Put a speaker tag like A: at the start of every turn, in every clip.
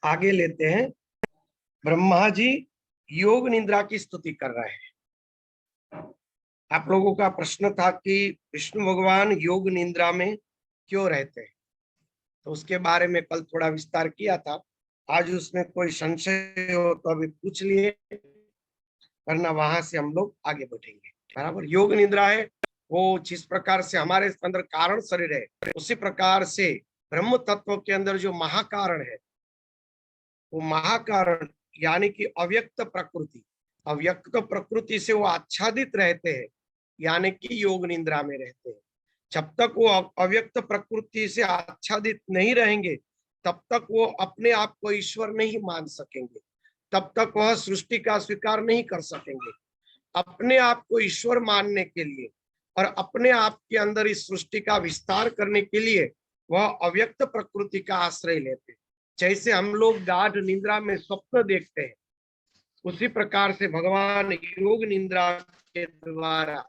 A: आगे लेते हैं। ब्रह्मा जी योग निद्रा की स्तुति कर रहे हैं। आप लोगों का प्रश्न था कि विष्णु भगवान योग निद्रा में क्यों रहते हैं, तो उसके बारे में कल थोड़ा विस्तार किया था। आज उसमें कोई संशय हो तो अभी पूछ लिए, वरना वहां से हम लोग आगे बढ़ेंगे। बराबर। योग निद्रा है वो जिस प्रकार से हमारे अंदर कारण शरीर है, उसी प्रकार से ब्रह्म तत्व के अंदर जो महाकारण है, वो महाकारण यानी कि अव्यक्त प्रकृति, अव्यक्त प्रकृति से वो आच्छादित रहते हैं, यानी कि योग निद्रा में रहते हैं। जब तक वो अव्यक्त प्रकृति से आच्छादित नहीं रहेंगे, तब तक वो अपने आप को ईश्वर नहीं मान सकेंगे, तब तक वह सृष्टि का स्वीकार नहीं कर सकेंगे। अपने आप को ईश्वर मानने के लिए और अपने आप के अंदर इस सृष्टि का विस्तार करने के लिए वह अव्यक्त प्रकृति का आश्रय लेते हैं। जैसे हम लोग गाढ़ निद्रा में स्वप्न देखते हैं, उसी प्रकार से भगवान योग निद्रा के द्वारा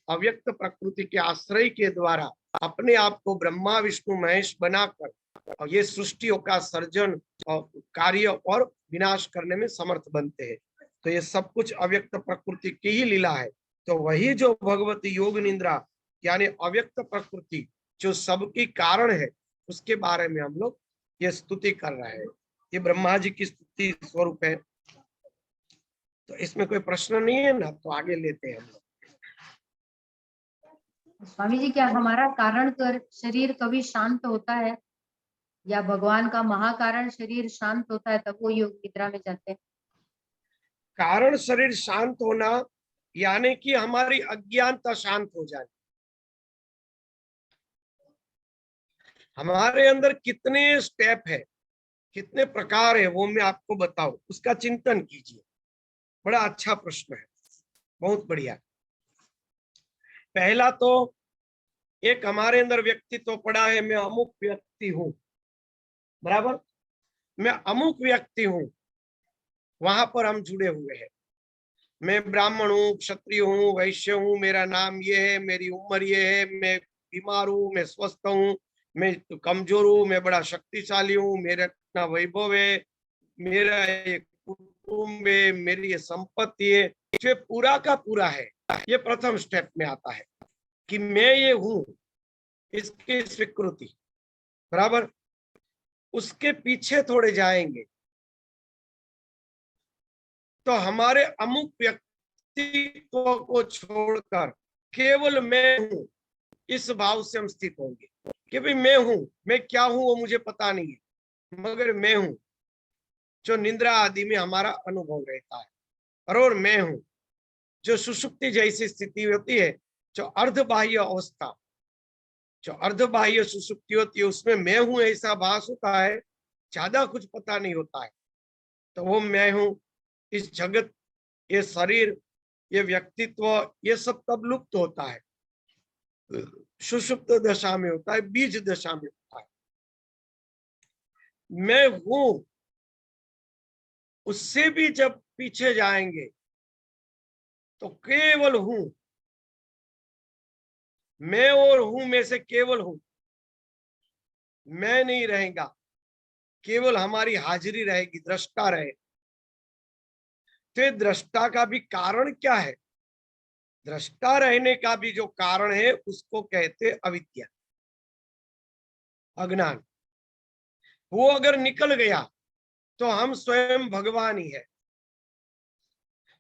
A: अव्यक्त प्रकृति के आश्रय के द्वारा अपने आप को ब्रह्मा विष्णु महेश बनाकर और ये सृष्टियों का सर्जन और कार्य और विनाश करने में समर्थ बनते हैं। तो ये सब कुछ अव्यक्त प्रकृति की ही लीला है। तो वही जो भगवती योग निद्रा यानी अव्यक्त प्रकृति जो सबकी कारण है, उसके बारे में हम लोग ये स्तुति कर रहे हैं। ये ब्रह्मा जी की स्तुति स्वरूप है। तो इसमें कोई प्रश्न नहीं है ना, तो आगे लेते हैं हम लोग।
B: स्वामी जी, क्या हमारा कारण कर शरीर कभी शांत होता है, या भगवान का महाकारण शरीर शांत होता है तब वो योग निद्रा में जाते हैं?
A: कारण शरीर शांत होना यानी कि हमारी अज्ञानता शांत हो जाए। हमारे अंदर कितने स्टेप है, कितने प्रकार है, वो मैं आपको बताऊं, उसका चिंतन कीजिए। बड़ा अच्छा प्रश्न है, बहुत बढ़िया। पहला तो एक हमारे अंदर व्यक्तित्व पड़ा है, मैं अमुक व्यक्ति हूं। बराबर। मैं अमुक व्यक्ति हूं, वहां पर हम जुड़े हुए हैं। मैं ब्राह्मण हूँ, क्षत्रिय हूँ, वैश्य हूँ, मेरा नाम ये है, मेरी उम्र ये है, मैं बीमार हूँ, मैं स्वस्थ हूँ, मैं कमजोर हूँ, मैं बड़ा शक्तिशाली हूँ, मेरा इतना वैभव है, मेरा ये कुटुंब है, मेरी ये संपत्ति है, जो पूरा का पूरा है। ये प्रथम स्टेप में आता है कि मैं ये हूँ, इसकी स्वीकृति। बराबर। उसके पीछे थोड़े जाएंगे तो हमारे अमुक व्यक्तित्व को छोड़कर केवल मैं हूं, इस भाव से हम स्थित होंगे कि भाई मैं हूं, मैं क्या हूं वो मुझे पता नहीं है, मगर मैं हूं, जो निद्रा आदि में हमारा अनुभव रहता है। और मैं हूं, जो सुषुप्ति जैसी स्थिति होती है, जो अर्धबाह्य अवस्था, जो अर्धबाह्य सुषुप्ति होती है, उसमें मैं हूं ऐसा भास होता है, ज्यादा कुछ पता नहीं होता है। तो वो मैं हूं, इस जगत, ये शरीर, ये व्यक्तित्व, ये सब तब लुप्त होता है, सुषुप्त दशा में होता है, बीज दशा में होता है। मैं हूं, उससे भी जब पीछे जाएंगे तो केवल हूं, मैं और हूं में से केवल हूं, मैं नहीं रहेगा, केवल हमारी हाजिरी रहेगी, दृष्टा रहे। तो दृष्टा का भी कारण क्या है? दृष्टा रहने का भी जो कारण है उसको कहते अविद्या, अज्ञान। वो अगर निकल गया तो हम स्वयं भगवान ही है।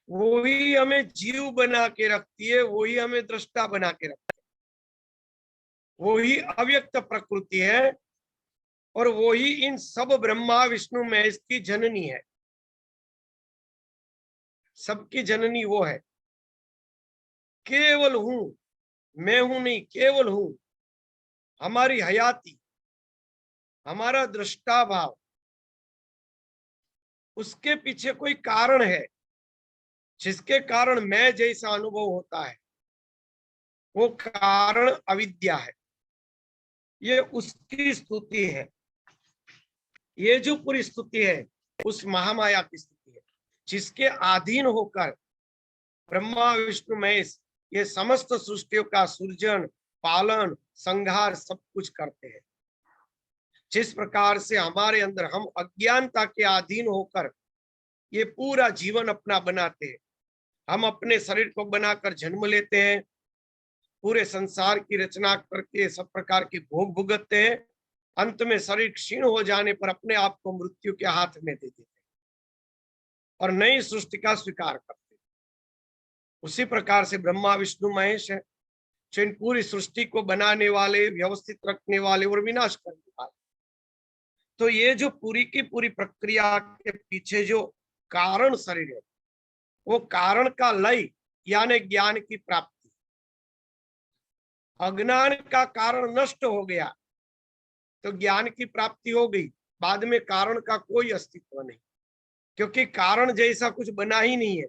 A: वो ही हमें जीव बना के रखती है, वो ही हमें दृष्टा बना के रखती है, वो ही अव्यक्त प्रकृति है, और वो ही इन सब ब्रह्मा विष्णु महेश की जननी है। सबकी जननी वो है। केवल हूं, मैं हूं नहीं, केवल हूं। हमारी हयाती, हमारा दृष्टा भाव, उसके पीछे कोई कारण है जिसके कारण मैं जैसा अनुभव होता है। वो कारण अविद्या है। ये उसकी स्तुति है। ये जो पूरी स्तुति है उस महामाया की स्तुति है, जिसके अधीन होकर ब्रह्मा विष्णु महेश ये समस्त सृष्टियों का सृजन, पालन, संहार सब कुछ करते हैं। जिस प्रकार से हमारे अंदर हम अज्ञानता के अधीन होकर ये पूरा जीवन अपना बनाते हैं, हम अपने शरीर को बनाकर जन्म लेते हैं, पूरे संसार की रचना करके सब प्रकार के भोग भुगतते हैं, अंत में शरीर क्षीण हो जाने पर अपने आप को मृत्यु के हाथ में दे देते हैं और नई सृष्टि का स्वीकार करते हैं। उसी प्रकार से ब्रह्मा विष्णु महेश है, जो इन पूरी सृष्टि को बनाने वाले, व्यवस्थित रखने वाले और विनाश करने वाले। तो ये जो पूरी की पूरी प्रक्रिया के पीछे जो कारण शरीर है, वो कारण का लय यानी ज्ञान की प्राप्ति। अज्ञान का कारण नष्ट हो गया तो ज्ञान की प्राप्ति हो गई, बाद में कारण का कोई अस्तित्व नहीं, क्योंकि कारण जैसा कुछ बना ही नहीं है,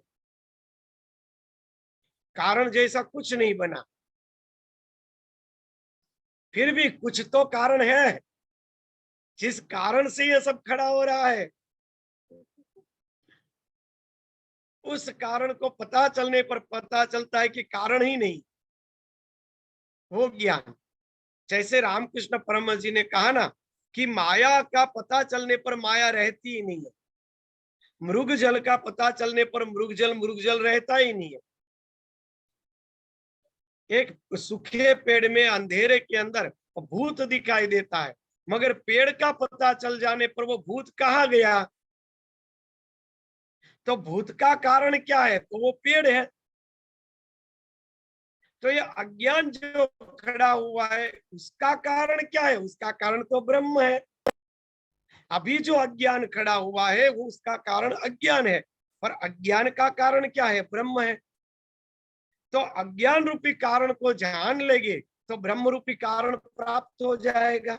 A: कारण जैसा कुछ नहीं बना। फिर भी कुछ तो कारण है, जिस कारण से ये सब खड़ा हो रहा है, उस कारण को पता चलने पर पता चलता है कि कारण ही नहीं, वो ज्ञान। जैसे रामकृष्ण परमहंस जी ने कहा ना कि माया का पता चलने पर माया रहती ही नहीं है, मृग जल का पता चलने पर मृग जल रहता ही नहीं है। एक सूखे पेड़ में अंधेरे के अंदर भूत दिखाई देता है, मगर पेड़ का पता चल जाने पर वो भूत कहाँ गया? तो भूत का कारण क्या है? तो वो पेड़ है। तो ये अज्ञान जो खड़ा हुआ है, उसका कारण क्या है? उसका कारण तो ब्रह्म है। अभी जो अज्ञान खड़ा हुआ है वो उसका कारण अज्ञान है, पर अज्ञान का कारण क्या है? ब्रह्म है। तो अज्ञान रूपी कारण को जान लेंगे तो ब्रह्म रूपी कारण प्राप्त हो जाएगा।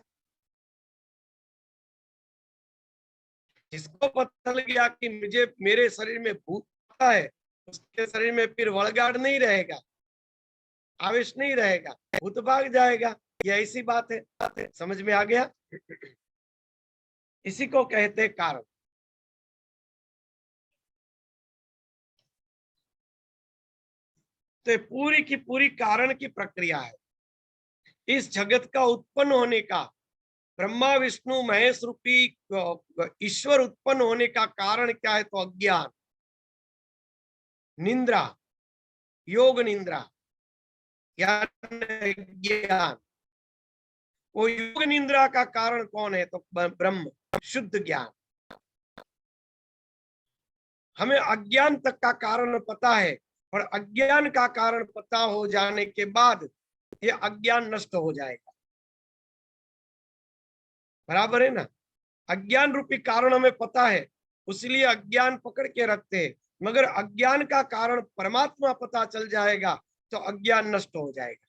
A: जिसको पता लग गया कि मुझे मेरे शरीर में भूत है, उसके शरीर में फिर वड़गाड़ नहीं रहेगा, आवेश नहीं रहेगा, भूत भाग जाएगा। ये ऐसी बात है, समझ में आ गया? इसी को कहते कारण। तो पूरी की पूरी कारण की प्रक्रिया है। इस जगत का उत्पन्न होने का, ब्रह्मा विष्णु महेश रूपी ईश्वर उत्पन्न होने का कारण क्या है? तो अज्ञान, निंद्रा, योग निंद्रा या ज्ञान। वो योग निंद्रा का कारण कौन है? तो ब्रह्म, शुद्ध ज्ञान। हमें अज्ञान तक का कारण पता है, और अज्ञान का कारण पता हो जाने के बाद ये अज्ञान नष्ट हो जाएगा। बराबर है ना? अज्ञान रूपी कारण हमें पता है, इसलिए अज्ञान पकड़ के रखते हैं, मगर अज्ञान का कारण परमात्मा पता चल जाएगा तो अज्ञान नष्ट हो जाएगा,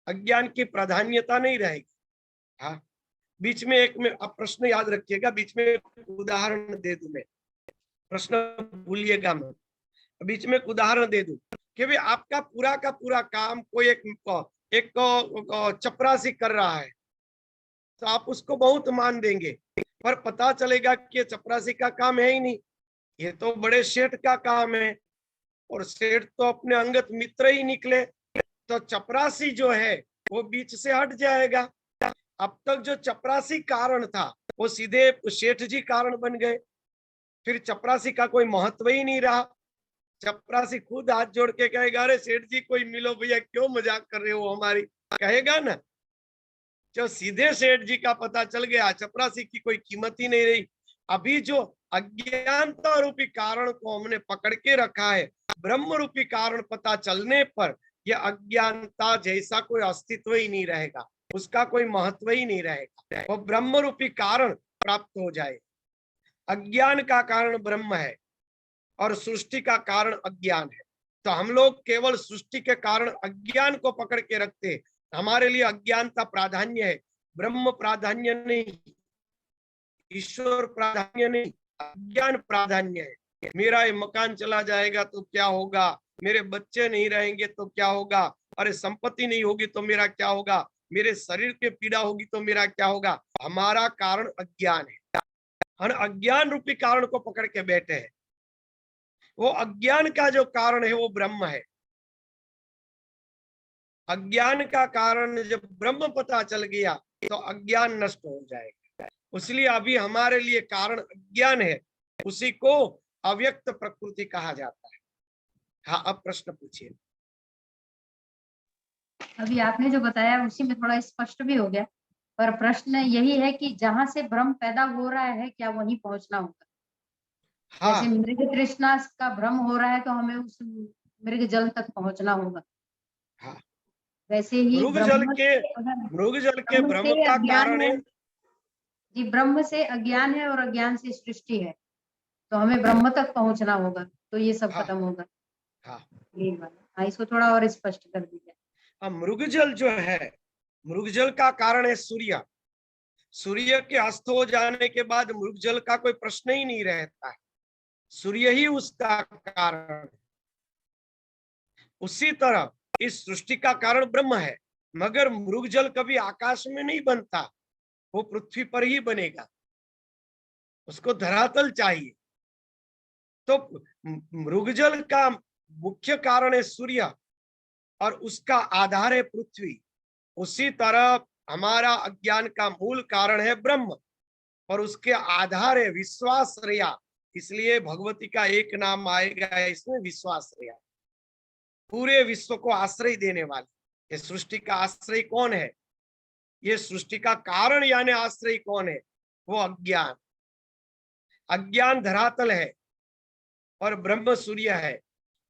A: अज्ञान की प्राधान्यता नहीं रहेगी। हाँ, बीच में एक में आप प्रश्न याद रखिएगा, बीच में उदाहरण दे दूं मैं, प्रश्न भूलिएगा मत। बीच में एक उदाहरण दे दूं कि भाई आपका पूरा का पूरा काम कोई एक चपरासी कर रहा है, तो आप उसको बहुत मान देंगे, पर पता चलेगा कि ये चपरासी का काम है ही नहीं, ये तो बड़े सेठ का काम है, और सेठ तो अपने अंगत मित्र ही निकले, तो चपरासी जो है वो बीच से हट जाएगा। अब तक जो चपरासी कारण था वो सीधे सेठ जी कारण बन गए, फिर चपरासी का कोई महत्व ही नहीं रहा। चपरासी खुद हाथ जोड़ के कहेगा, अरे सेठ जी कोई मिलो भैया, क्यों मजाक कर रहे हो हमारी, कहेगा ना। जो सीधे सेठ जी का पता चल गया, चपरासी की कोई कीमत ही नहीं रही। अभी जो अज्ञानता रूपी कारण को हमने पकड़ के रखा है, ब्रह्म रूपी कारण पता चलने पर यह अज्ञानता जैसा कोई अस्तित्व ही नहीं रहेगा, उसका कोई महत्व ही नहीं रहेगा, वो ब्रह्म रूपी कारण प्राप्त हो जाए। अज्ञान का कारण ब्रह्म है और सृष्टि का कारण अज्ञान है। तो हम लोग केवल सृष्टि के कारण अज्ञान को पकड़ के रखते, हमारे लिए अज्ञानता प्राधान्य है, ब्रह्म प्राधान्य नहीं, ईश्वर प्राधान्य नहीं, अज्ञान प्राधान्य है। मेरा ये मकान चला जाएगा तो क्या होगा, मेरे बच्चे नहीं रहेंगे तो क्या होगा, अरे संपत्ति नहीं होगी तो मेरा क्या होगा, मेरे शरीर के पीड़ा होगी तो मेरा क्या होगा। हमारा कारण अज्ञान है, हम अज्ञान रूपी कारण को पकड़ के बैठे हैं। वो अज्ञान का जो कारण है वो ब्रह्म है। अज्ञान का कारण जब ब्रह्म पता चल गया तो अज्ञान नष्ट हो जाएगा। इसलिए अभी हमारे लिए कारण अज्ञान है, उसी को अव्यक्त प्रकृति कहा जाता है। हाँ, अब प्रश्न पूछिए।
B: अभी आपने जो बताया उसी में थोड़ा स्पष्ट भी हो गया, पर प्रश्न यही है कि जहां से भ्रम पैदा हो रहा है क्या वहीं पहुंचना होगा? जैसे
A: हाँ,
B: मृग तृष्णा का भ्रम हो रहा है तो हमें उस मृग जल तक पहुंचना होगा।
A: हाँ,
B: वैसे ही
A: मृग जल
B: ब्रह्म
A: के
B: से अगर
A: मृग जल के
B: ब्रह्म
A: भ्रम
B: से
A: का
B: अज्ञान
A: कारण
B: है,
A: है।
B: जी ब्रह्म से अज्ञान है और अज्ञान से सृष्टि है, तो हमें ब्रह्म तक पहुंचना होगा, तो ये सब
A: हाँ,
B: खत्म होगा।
A: हाँ,
B: ये वाला, हाँ, इसको थोड़ा और स्पष्ट कर दीजिए।
A: अब मृग जल जो है, मृग जल का कारण है सूर्य। सूर्य के अस्त हो जाने के बाद मृग जल का कोई प्रश्न ही नहीं रहता है, सूर्य ही उसका कारण है। उसी तरह इस सृष्टि का कारण ब्रह्म है, मगर मृग जल कभी आकाश में नहीं बनता, वो पृथ्वी पर ही बनेगा, उसको धरातल चाहिए। तो मृग जल का मुख्य कारण है सूर्य और उसका आधार है पृथ्वी। उसी तरह हमारा अज्ञान का मूल कारण है ब्रह्म और उसके आधार है विश्वासरया। इसलिए भगवती का एक नाम आएगा इसमें, विश्वासरया, पूरे विश्व को आश्रय देने वाली। ये सृष्टि का आश्रय कौन है? ये सृष्टि का कारण यानी आश्रय कौन है? वो अज्ञान। अज्ञान धरातल है और ब्रह्म सूर्य है।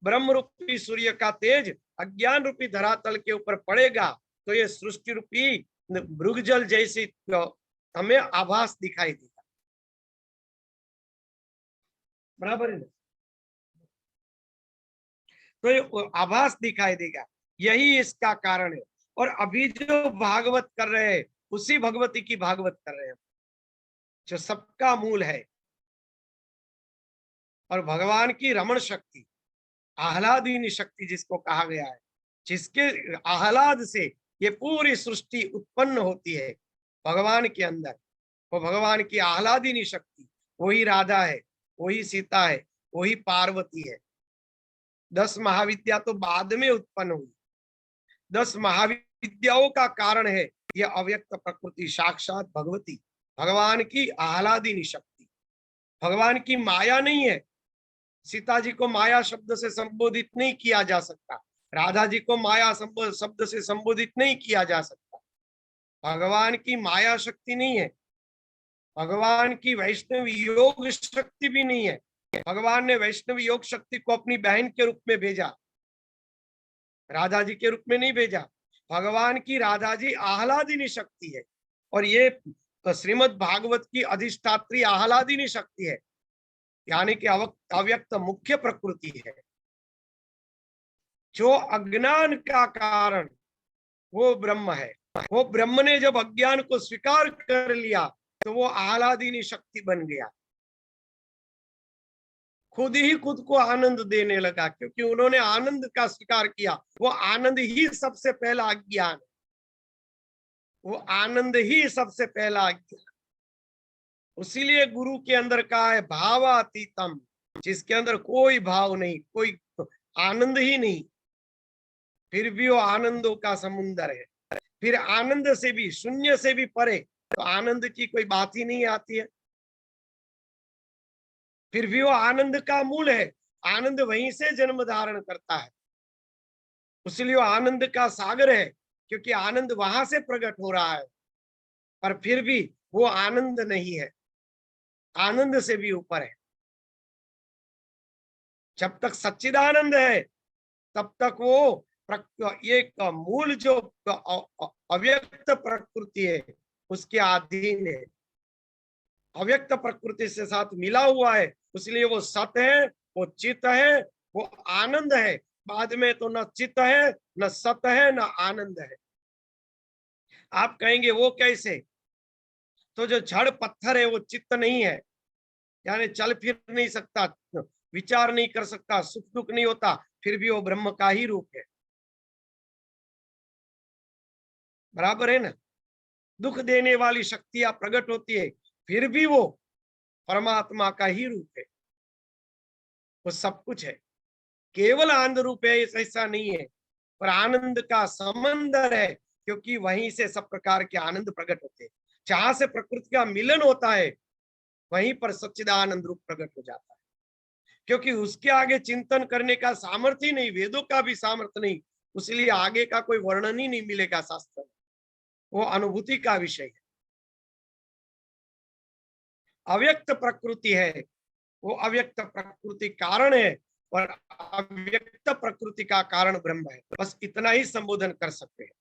A: ब्रह्म रूपी सूर्य का तेज अज्ञान रूपी धरातल के ऊपर पड़ेगा तो ये सृष्टि रूपी मृगजल जैसी हमें आभास दिखाई देगा। बराबर है ना? तो ये आभास दिखाई देगा, यही इसका कारण है। और अभी जो भागवत कर रहे हैं उसी भगवती की भागवत कर रहे हैं जो सबका मूल है। और भगवान की रमण शक्ति, आह्लादिनी शक्ति जिसको कहा गया है, जिसके आह्लाद से ये पूरी सृष्टि उत्पन्न होती है भगवान के अंदर, वो भगवान की आह्लादिनी शक्ति, वही राधा है, वही सीता है, वही पार्वती है। 10 महाविद्या तो बाद में उत्पन्न हुई। 10 महाविद्याओं का कारण है यह अव्यक्त प्रकृति, साक्षात भगवती, भगवान की आह्लादिनी शक्ति। भगवान की माया नहीं है। सीता जी को माया शब्द से संबोधित नहीं किया जा सकता, राधा जी को माया शब्द से संबोधित नहीं किया जा सकता। भगवान की माया शक्ति नहीं है, भगवान की वैष्णव योग शक्ति भी नहीं है। भगवान ने वैष्णव योग शक्ति को अपनी बहन के रूप में भेजा, राधा जी के रूप में नहीं भेजा। भगवान की राधा जी आह्लादिनी शक्ति है और ये श्रीमद् भागवत की अधिष्ठात्री आह्लादिनी शक्ति है, यानी कि अव्यक्त मुख्य प्रकृति है। जो अज्ञान का कारण वो ब्रह्म है। वो ब्रह्म ने जब अज्ञान को स्वीकार कर लिया तो वो आह्लादिनी शक्ति बन गया, खुद ही खुद को आनंद देने लगा, क्योंकि उन्होंने आनंद का स्वीकार किया। वो आनंद ही सबसे पहला अज्ञान, वो आनंद ही सबसे पहला अज्ञान। उसीलिए गुरु के अंदर कहा है भावातीतम, जिसके अंदर कोई भाव नहीं, कोई आनंद ही नहीं, फिर भी वो आनंदों का समुंदर है। फिर आनंद से भी, शून्य से भी परे, तो आनंद की कोई बात ही नहीं आती है। फिर भी वो आनंद का मूल है, आनंद वहीं से जन्म धारण करता है। इसलिए वो आनंद का सागर है, क्योंकि आनंद वहां से प्रकट हो रहा है। पर फिर भी वो आनंद नहीं है, आनंद से भी ऊपर है। जब तक सच्चिदानंद है तब तक वो एक मूल जो अव्यक्त प्रकृति है उसके अधीन है, अव्यक्त प्रकृति से साथ मिला हुआ है। इसलिए वो सत है, वो चित है, वो आनंद है। बाद में तो न चित है, न सत है, न आनंद है। आप कहेंगे वो कैसे? तो जो जड़ पत्थर है वो चित्त नहीं है, यानी चल फिर नहीं सकता, विचार नहीं कर सकता, सुख दुख नहीं होता, फिर भी वो ब्रह्म का ही रूप है। बराबर है ना? दुख देने वाली शक्तियां प्रकट होती है, फिर भी वो परमात्मा का ही रूप है, वो सब कुछ है। केवल आनंद रूप है ऐसा नहीं है, पर आनंद का समंदर है, क्योंकि वहीं से सब प्रकार के आनंद प्रकट होते हैं। जहां से प्रकृति का मिलन होता है वहीं पर सच्चिदानंद रूप प्रकट हो जाता है, क्योंकि उसके आगे चिंतन करने का सामर्थ्य ही नहीं, वेदों का भी सामर्थ्य नहीं, इसलिए आगे का कोई वर्णन ही नहीं मिलेगा शास्त्र में। वो अनुभूति का विषय है, अव्यक्त प्रकृति है, वो अव्यक्त प्रकृति कारण है और अव्यक्त प्रकृति का कारण ब्रह्म है। बस इतना ही संबोधन कर सकते हैं।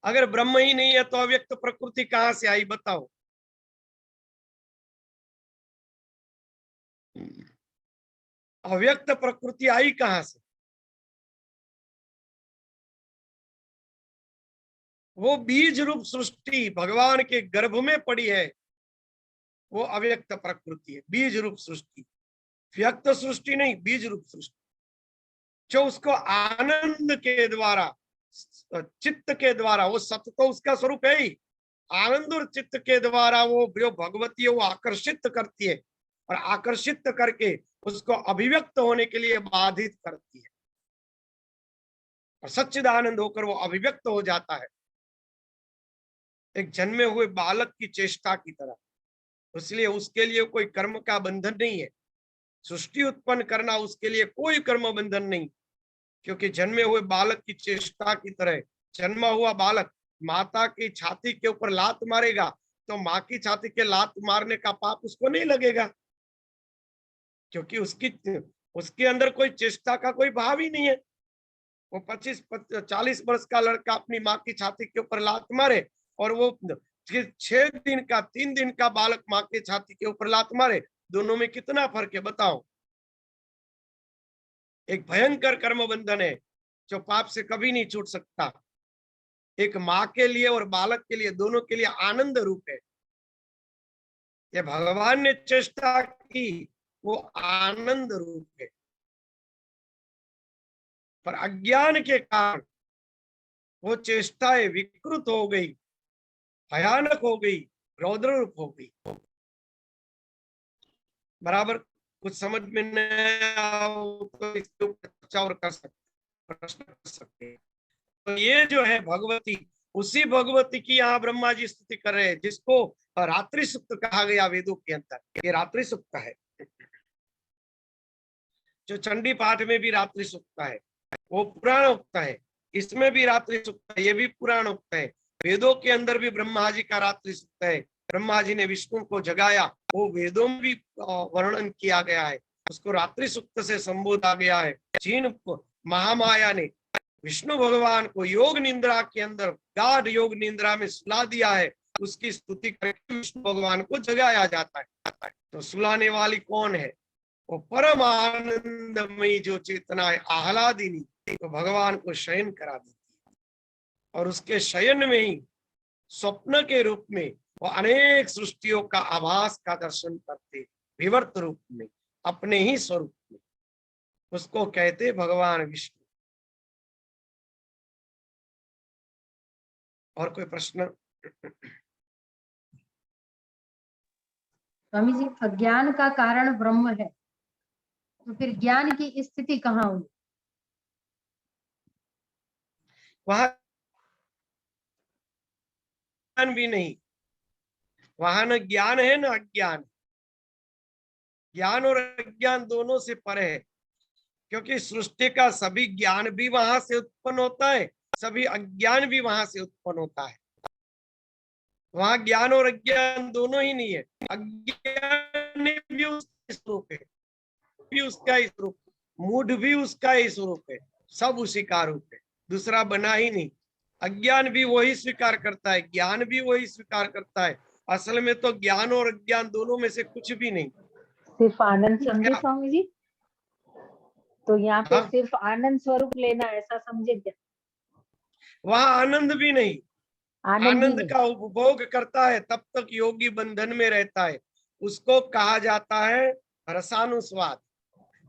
A: अगर ब्रह्म ही नहीं है तो अव्यक्त प्रकृति कहां से आई बताओ? अव्यक्त प्रकृति आई कहां से? वो बीज रूप सृष्टि भगवान के गर्भ में पड़ी है, वो अव्यक्त प्रकृति है, बीज रूप सृष्टि, व्यक्त सृष्टि नहीं, बीज रूप सृष्टि, जो उसको आनंद के द्वारा, चित्त के द्वारा, वो सत्य तो उसका स्वरूप है ही, आनंद और चित्त के द्वारा वो जो भगवती है वो आकर्षित करती है और आकर्षित करके उसको अभिव्यक्त होने के लिए बाधित करती है और सच्चिदानंद होकर वो अभिव्यक्त हो जाता है, एक जन्मे हुए बालक की चेष्टा की तरह। इसलिए उसके लिए कोई कर्म का बंधन नहीं है, सृष्टि उत्पन्न करना उसके लिए कोई कर्म बंधन नहीं, क्योंकि जन्मे हुए बालक की चेष्टा की तरह जन्मा हुआ बालक माता की छाती के ऊपर लात मारेगा तो माँ की छाती के लात मारने का पाप उसको नहीं लगेगा, क्योंकि उसके अंदर कोई चेष्टा का कोई भाव ही नहीं है। वो 25-40 वर्ष का लड़का अपनी माँ की छाती के ऊपर लात मारे और वो 3 दिन का बालक माँ की छाती के ऊपर लात मारे, दोनों में कितना फर्क है बताओ? एक भयंकर कर्म बंधन है जो पाप से कभी नहीं छूट सकता, एक माँ के लिए और बालक के लिए, दोनों के लिए आनंद रूप है। ये भगवान ने चेष्टा की, वो आनंद रूप है, पर अज्ञान के कारण वो चेष्टाएं विकृत हो गई, भयानक हो गई, रौद्र रूप हो गई। बराबर कुछ समझ में नहीं आया तो इसके ऊपर चर्चा और कर सकते, प्रश्न कर सकते हैं। तो ये जो है भगवती, उसी भगवती की यहाँ ब्रह्मा जी स्तुति कर रहे हैं, जिसको रात्रि सुक्त कहा गया वेदों के अंदर, ये रात्रि सुक्त है। जो चंडी पाठ में भी रात्रि सुक्त है वो पुराण उक्त है, इसमें भी रात्रि सुक्त है, ये भी पुराण उक्त है। वेदों के अंदर भी ब्रह्मा जी का रात्रि सुक्त है, ब्रह्मा जी ने विष्णु को जगाया, वो वेदों में भी वर्णन किया गया है, उसको रात्रि सुक्त से संबोधा गया है। जिन महामाया ने विष्णु भगवान को योग निंद्रा के अंदर, गाढ़ योग निंद्रा में सुला दिया है, उसकी स्तुति करके विष्णु भगवान को जगाया जाता है। तो सुलाने वाली कौन है? वो परम आनंदमयी जो चेतना है, आह्लादिनी, तो भगवान को शयन करा देती है और उसके शयन में ही स्वप्न के रूप में वो अनेक सृष्टियों का आभास का दर्शन करते, विवर्त रूप में, अपने ही स्वरूप में, उसको कहते भगवान विष्णु। और कोई प्रश्न?
B: स्वामी जी, अज्ञान का कारण ब्रह्म है, तो फिर ज्ञान की स्थिति कहाँ हुई?
A: वहां ज्ञान भी नहीं, वहां न ज्ञान है न अज्ञान, ज्ञान और अज्ञान दोनों से परे है, क्योंकि सृष्टि का सभी ज्ञान भी वहां से उत्पन्न होता है, सभी अज्ञान भी वहां से उत्पन्न होता है। वहां ज्ञान और अज्ञान दोनों ही नहीं है, अज्ञान भी उसका स्वरूप है, भी उसका ही स्वरूप, मूढ़ भी उसका ही स्वरूप है, सब उसी का रूप है, दूसरा बना ही नहीं। अज्ञान भी वही स्वीकार करता है, ज्ञान भी वही स्वीकार करता है। असल में तो ज्ञान और अज्ञान दोनों में से कुछ भी नहीं,
C: सिर्फ आनंद समझे स्वामी जी? तो यहाँ पे
A: हाँ?
C: सिर्फ आनंद स्वरूप लेना, ऐसा समझे क्या?
A: वहां आनंद भी नहीं, आनंद
C: नहीं।
A: का उपभोग करता है तब तक योगी बंधन में रहता है, उसको कहा जाता है रसानुस्वाद।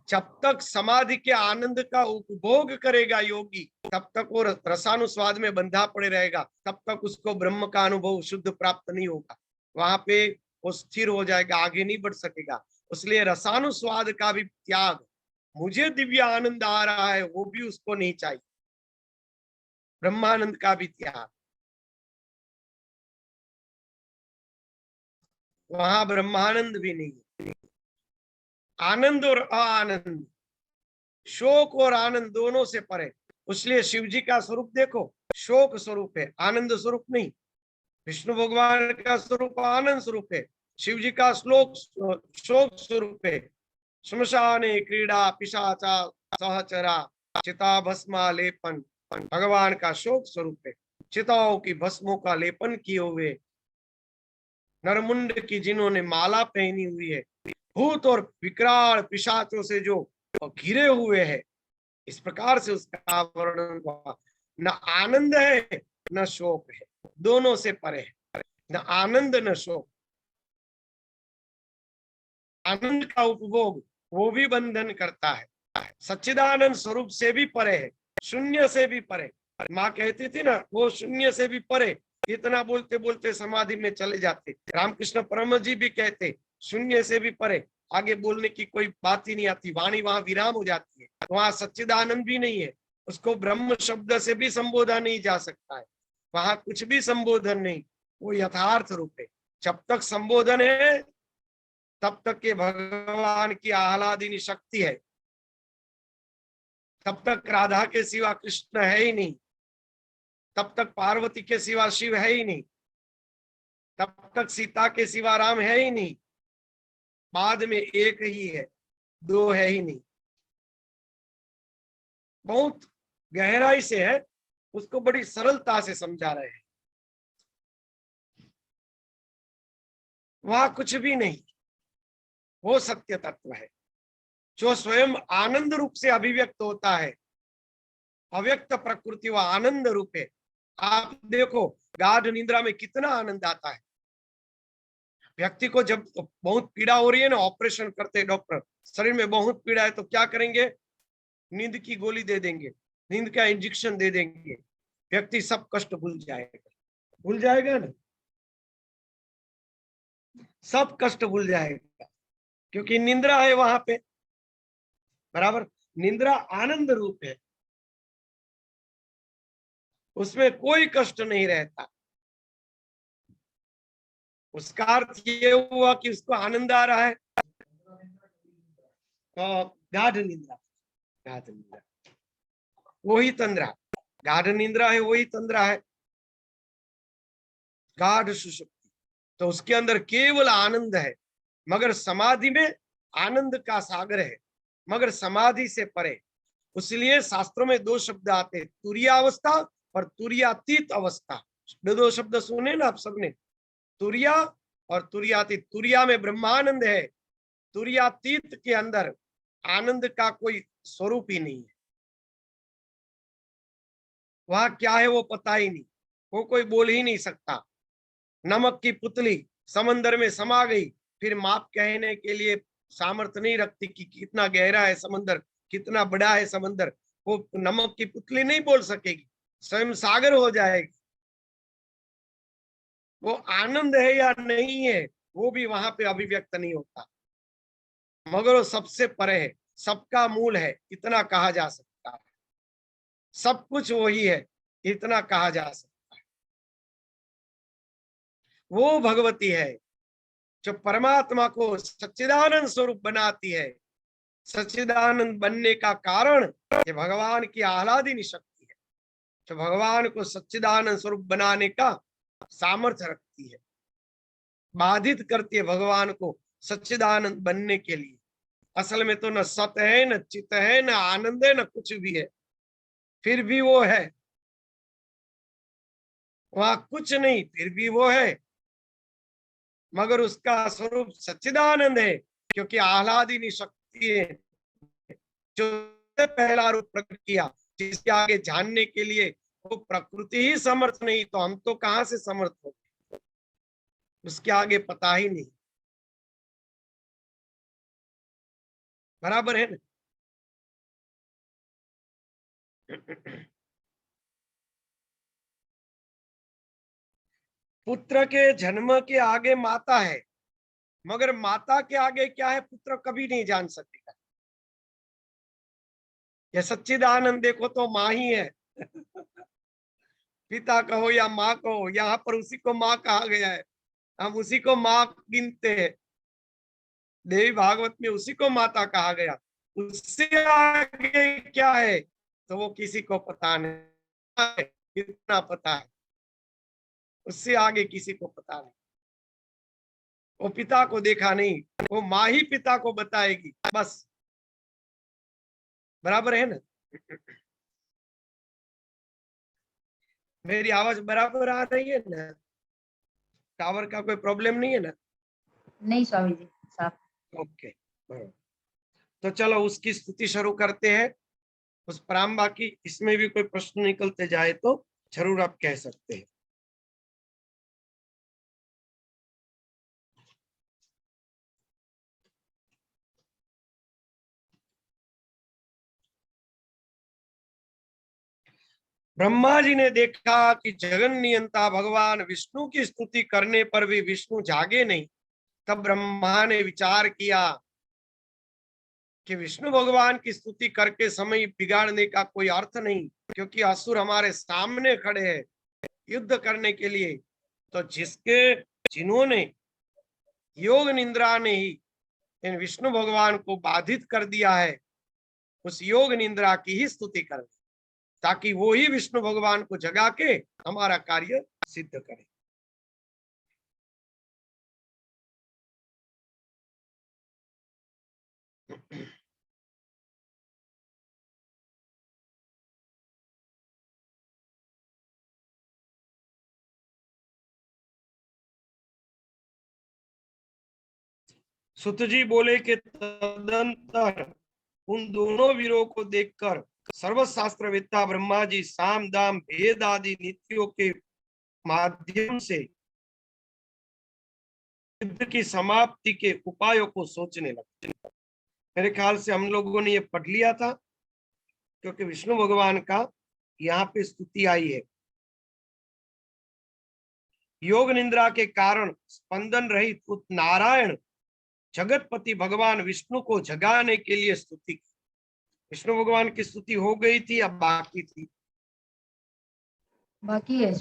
A: जब तक समाधि के आनंद का उपभोग करेगा योगी, तब तक वो रसानुस्वाद में बंधा पड़े रहेगा, तब तक उसको ब्रह्म का अनुभव शुद्ध प्राप्त नहीं होगा, वहां पे वो स्थिर हो जाएगा, आगे नहीं बढ़ सकेगा। इसलिए रसानुस्वाद का भी त्याग, मुझे दिव्य आनंद आ रहा है वो भी उसको नहीं चाहिए, ब्रह्मानंद का भी त्याग। वहां ब्रह्मानंद भी नहीं है। आनंद और आनंद, शोक और आनंद दोनों से परे। इसलिए शिव जी का स्वरूप देखो, शोक स्वरूप है, आनंद स्वरूप नहीं। विष्णु भगवान का स्वरूप आनंद स्वरूप है, शिव जी का श्लोक शोक स्वरूप है। श्मशाने क्रीड़ा पिशाचा सहचरा चिता भस्मा लेपन, भगवान का शोक स्वरूप है। चिताओं की भस्मों का लेपन किए हुए, नरमुंड की जिन्होंने माला पहनी हुई है, भूत और विकराल पिशाचों से जो घिरे हुए है, इस प्रकार से उसका वर्णन हुआ। न आनंद है न शोक है, दोनों से परे है। न आनंद न शोक। आनंद का उपभोग वो भी बंधन करता है, सच्चिदानंद स्वरूप से भी परे है, शून्य से भी परे। माँ कहती थी ना, वो शून्य से भी परे। इतना बोलते बोलते समाधि में चले जाते। रामकृष्ण परम जी भी कहते शून्य से भी परे, आगे बोलने की कोई बात ही नहीं आती, वाणी वहां विराम हो जाती है। वहां सच्चिदानंद भी नहीं है, उसको ब्रह्म शब्द से भी संबोधा नहीं जा सकता है, वहां कुछ भी संबोधन नहीं, वो यथार्थ रूप है। जब तक संबोधन है तब तक के भगवान की आह्लादिनी शक्ति है, तब तक राधा के सिवा कृष्ण है ही नहीं, तब तक पार्वती के सिवा शिव है ही नहीं, तब तक सीता के सिवा राम है ही नहीं। बाद में एक ही है, दो है ही नहीं। बहुत गहराई से है, उसको बड़ी सरलता से समझा रहे हैं। वहां कुछ भी नहीं, वो सत्य तत्व है जो स्वयं आनंद रूप से अभिव्यक्त होता है। अव्यक्त प्रकृति व आनंद रूप है। आप देखो गाढ़ निद्रा में कितना आनंद आता है। व्यक्ति को जब बहुत पीड़ा हो रही है ना, ऑपरेशन करते डॉक्टर, शरीर में बहुत पीड़ा है तो क्या करेंगे, नींद की गोली दे देंगे, नींद का इंजेक्शन दे देंगे, व्यक्ति सब कष्ट भूल जाएगा। भूल जाएगा ना, सब कष्ट भूल जाएगा, क्योंकि निंद्रा है वहां पे। बराबर, निंद्रा आनंद रूप है, उसमें कोई कष्ट नहीं रहता। उसका अर्थ ये हुआ कि उसको आनंद आ रहा है। तो गाढ़ निंद्रा, गाढ़ निंद्रा वही तंद्रा, गाढ़ निंद्रा है वही तंद्रा है, गाढ़ सुषुप्ति। तो उसके अंदर केवल आनंद है, मगर समाधि में आनंद का सागर है, मगर समाधि से परे। इसलिए शास्त्रों में दो शब्द आते हैं, तुरीयावस्था और तुरीयातीत अवस्था। दो शब्द सुने ना आप सबने, तुरिया और तुरीयातीत। तुरिया में ब्रह्मानंद है, तुरीयातीत के अंदर आनंद का कोई स्वरूप ही नहीं है। वहां क्या है वो पता ही नहीं, वो कोई बोल ही नहीं सकता। नमक की पुतली समंदर में समा गई, फिर माप कहने के लिए सामर्थ्य नहीं रखती कि कितना गहरा है समंदर, कितना बड़ा है समंदर। वो नमक की पुतली नहीं बोल सकेगी, स्वयं सागर हो जाएगी। वो आनंद है या नहीं है वो भी वहां पे अभिव्यक्त नहीं होता, मगर वो सबसे परे है, सबका मूल है, इतना कहा जा सकता है। सब कुछ वही है, इतना कहा जा सकता है। वो भगवती है जो परमात्मा को सच्चिदानंद स्वरूप बनाती है। सच्चिदानंद बनने का कारण ये भगवान की आह्लादिनी शक्ति है, जो भगवान को सच्चिदानंद स्वरूप बनाने का सामर्थ्य रखती है, बाधित करती है भगवान को सच्चिदानंद बनने के लिए। असल में तो न सत है, न चित है, न आनंद है, न कुछ भी है, फिर भी वो है। वहां कुछ नहीं, फिर भी वो है, मगर उसका स्वरूप सच्चिदानंद है, क्योंकि आह्लादिनी शक्ति है जो पहला रूप प्रकट किया, जिसके आगे जानने के लिए वो प्रकृति ही समर्थ नहीं, तो हम तो कहां से समर्थ हो, उसके आगे पता ही नहीं। बराबर है ना। पुत्र के जन्म के आगे माता है, मगर माता के आगे क्या है पुत्र कभी नहीं जान सकेगा। ये सच्चिदानंद देखो तो माँ ही है। पिता कहो या माँ कहो, यहाँ पर उसी को माँ कहा गया है। हम उसी को माँ गिनते हैं। देवी भागवत में उसी को माता कहा गया। उससे आगे क्या है तो वो किसी को पता नहीं, कितना पता है उससे आगे किसी को पता नहीं। वो पिता को देखा नहीं, वो माँ ही पिता को बताएगी बस। बराबर है ना? मेरी आवाज बराबर आ रही है ना? टावर का कोई प्रॉब्लम नहीं है ना?
B: नहीं स्वामी जी, साफ।
A: ओके, तो चलो उसकी स्तुति शुरू करते हैं। उस पराम्बा की इसमें भी कोई प्रश्न निकलते जाए तो जरूर आप कह सकते हैं। ब्रह्मा जी ने देखा कि जगन नियंता भगवान विष्णु की स्तुति करने पर भी विष्णु जागे नहीं। तब ब्रह्मा ने विचार किया कि विष्णु भगवान की स्तुति करके समय बिगाड़ने का कोई अर्थ नहीं, क्योंकि असुर हमारे सामने खड़े हैं युद्ध करने के लिए। तो जिन्होंने योग निंद्रा ने ही इन विष्णु भगवान को बाधित कर दिया है, उस योग निंद्रा की ही स्तुति करें, ताकि वो ही विष्णु भगवान को जगा के हमारा कार्य सिद्ध करे। सुत जी बोले कि तदंतर उन दोनों वीरों को देखकर सर्वशास्त्रवेत्ता ब्रह्मा जी साम दाम भेद आदि नीतियों के माध्यम से युद्ध की समाप्ति के उपायों को सोचने लगे। मेरे ख्याल से हम लोगों ने ये पढ़ लिया था, क्योंकि विष्णु भगवान का यहाँ पे स्तुति आई है। योग निंद्रा के कारण स्पंदन रहित उत नारायण जगतपति भगवान विष्णु को जगाने के लिए स्तुति की। विष्णु भगवान की स्तुति हो गई थी, अब बाकी थी।
B: बाकी है।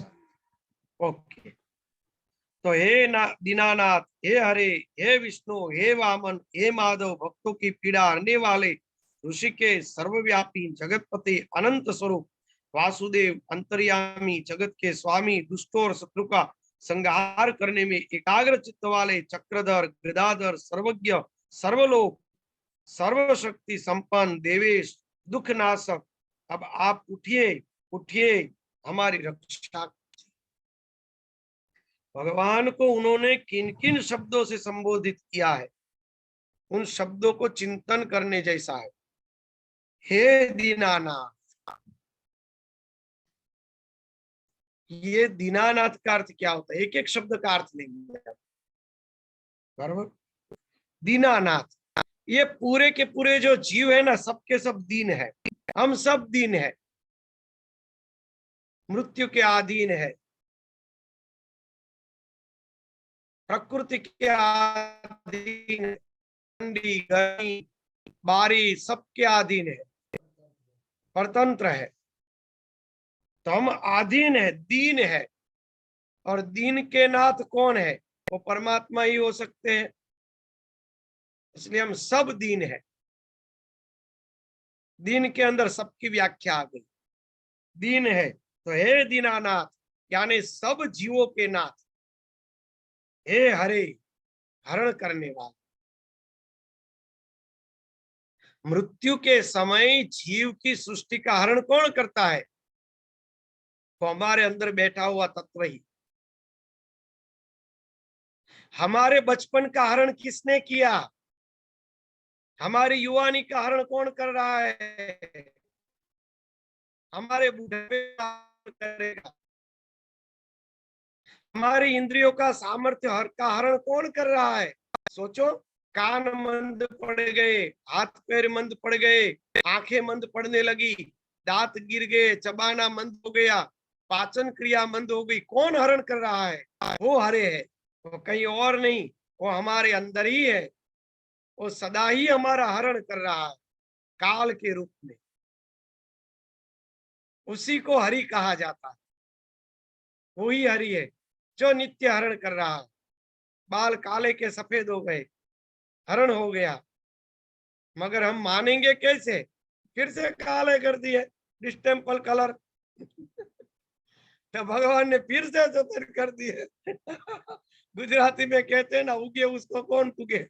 A: ओके, तो हे दीनानाथ, हे हरे, हे विष्णु, हे वामन, हे माधव, भक्तों की पीड़ा हरने वाले ऋषिकेश, सर्वव्यापी, जगतपति, अनंत स्वरूप वासुदेव, अंतर्यामी, जगत के स्वामी, दुष्टों और शत्रु का संहार करने में एकाग्र चित्त वाले चक्रधर, गदाधर, सर्वज्ञ, सर्वलोक, सर्वशक्ति संपन्न देवेश, दुख नाशक, अब आप उठिए, उठिए, हमारी रक्षा। भगवान को उन्होंने किन किन शब्दों से संबोधित किया है, उन शब्दों को चिंतन करने जैसा है। हे दीनानाथ, ये दीनानाथ का अर्थ क्या होता है? एक एक शब्द का अर्थ लेंगे। बराबर, दीनानाथ, ये पूरे के पूरे जो जीव है ना, सबके सब दीन है। हम सब दीन है, मृत्यु के अधीन है, प्रकृति के अधीन, ठंडी गर्मी बारिश सबके अधीन है, परतंत्र है। तो हम अधीन है, दीन है। और दीन के नाथ कौन है? वो परमात्मा ही हो सकते हैं। इसलिए हम सब दीन है। दीन के अंदर सबकी व्याख्या आ गई। दीन है तो हे दीनानाथ, यानी सब जीवों के नाथ। हे हरे, हरण करने वाले। मृत्यु के समय जीव की सृष्टि का हरण कौन करता है? तो हमारे अंदर बैठा हुआ तत्व ही। हमारे बचपन का हरण किसने किया? हमारी युवानी का हरण कौन कर रहा है? हमारे बुढ़ापे का हरण करेगा। हमारी इंद्रियों का सामर्थ्य का हरण कौन कर रहा है? सोचो, कान मंद पड़ गए, हाथ पैर मंद पड़ गए, आंखें मंद पड़ने लगी, दांत गिर गए, चबाना मंद हो गया, पाचन क्रिया मंद हो गई। कौन हरण कर रहा है? वो हरे है, वो कहीं और नहीं, वो हमारे अंदर ही है। वो सदा ही हमारा हरण कर रहा है काल के रूप में। उसी को हरि कहा जाता है। वही हरि है जो नित्य हरण कर रहा है। बाल काले के सफेद हो गए, हरण हो गया, मगर हम मानेंगे कैसे? फिर से काले कर दिए, डिस्टेम्पल कलर। तो भगवान ने फिर से सफेद कर दिए। गुजराती में कहते हैं ना, उगे उसको कौन पुगे।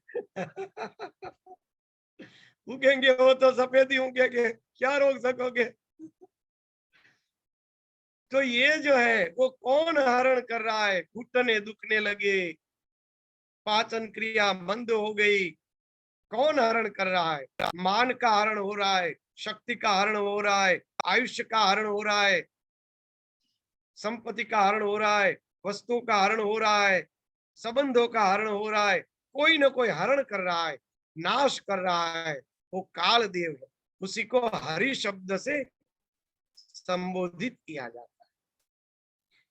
A: उगेंगे वो तो सफेद ही उगेंगे, क्या रोक सकोगे? तो ये जो है वो कौन हरण कर रहा है? घुटने दुखने लगे, पाचन क्रिया मंद हो गई, कौन हरण कर रहा है? मान का हरण हो रहा है, शक्ति का हरण हो रहा है, आयुष्य का हरण हो रहा है, संपत्ति का हरण हो रहा है, वस्तुओं का हरण हो रहा है, संबंधों का हरण हो रहा है। कोई ना कोई हरण कर रहा है, नाश कर रहा है। वो काल देव है, उसी को हरि शब्द से संबोधित किया जाता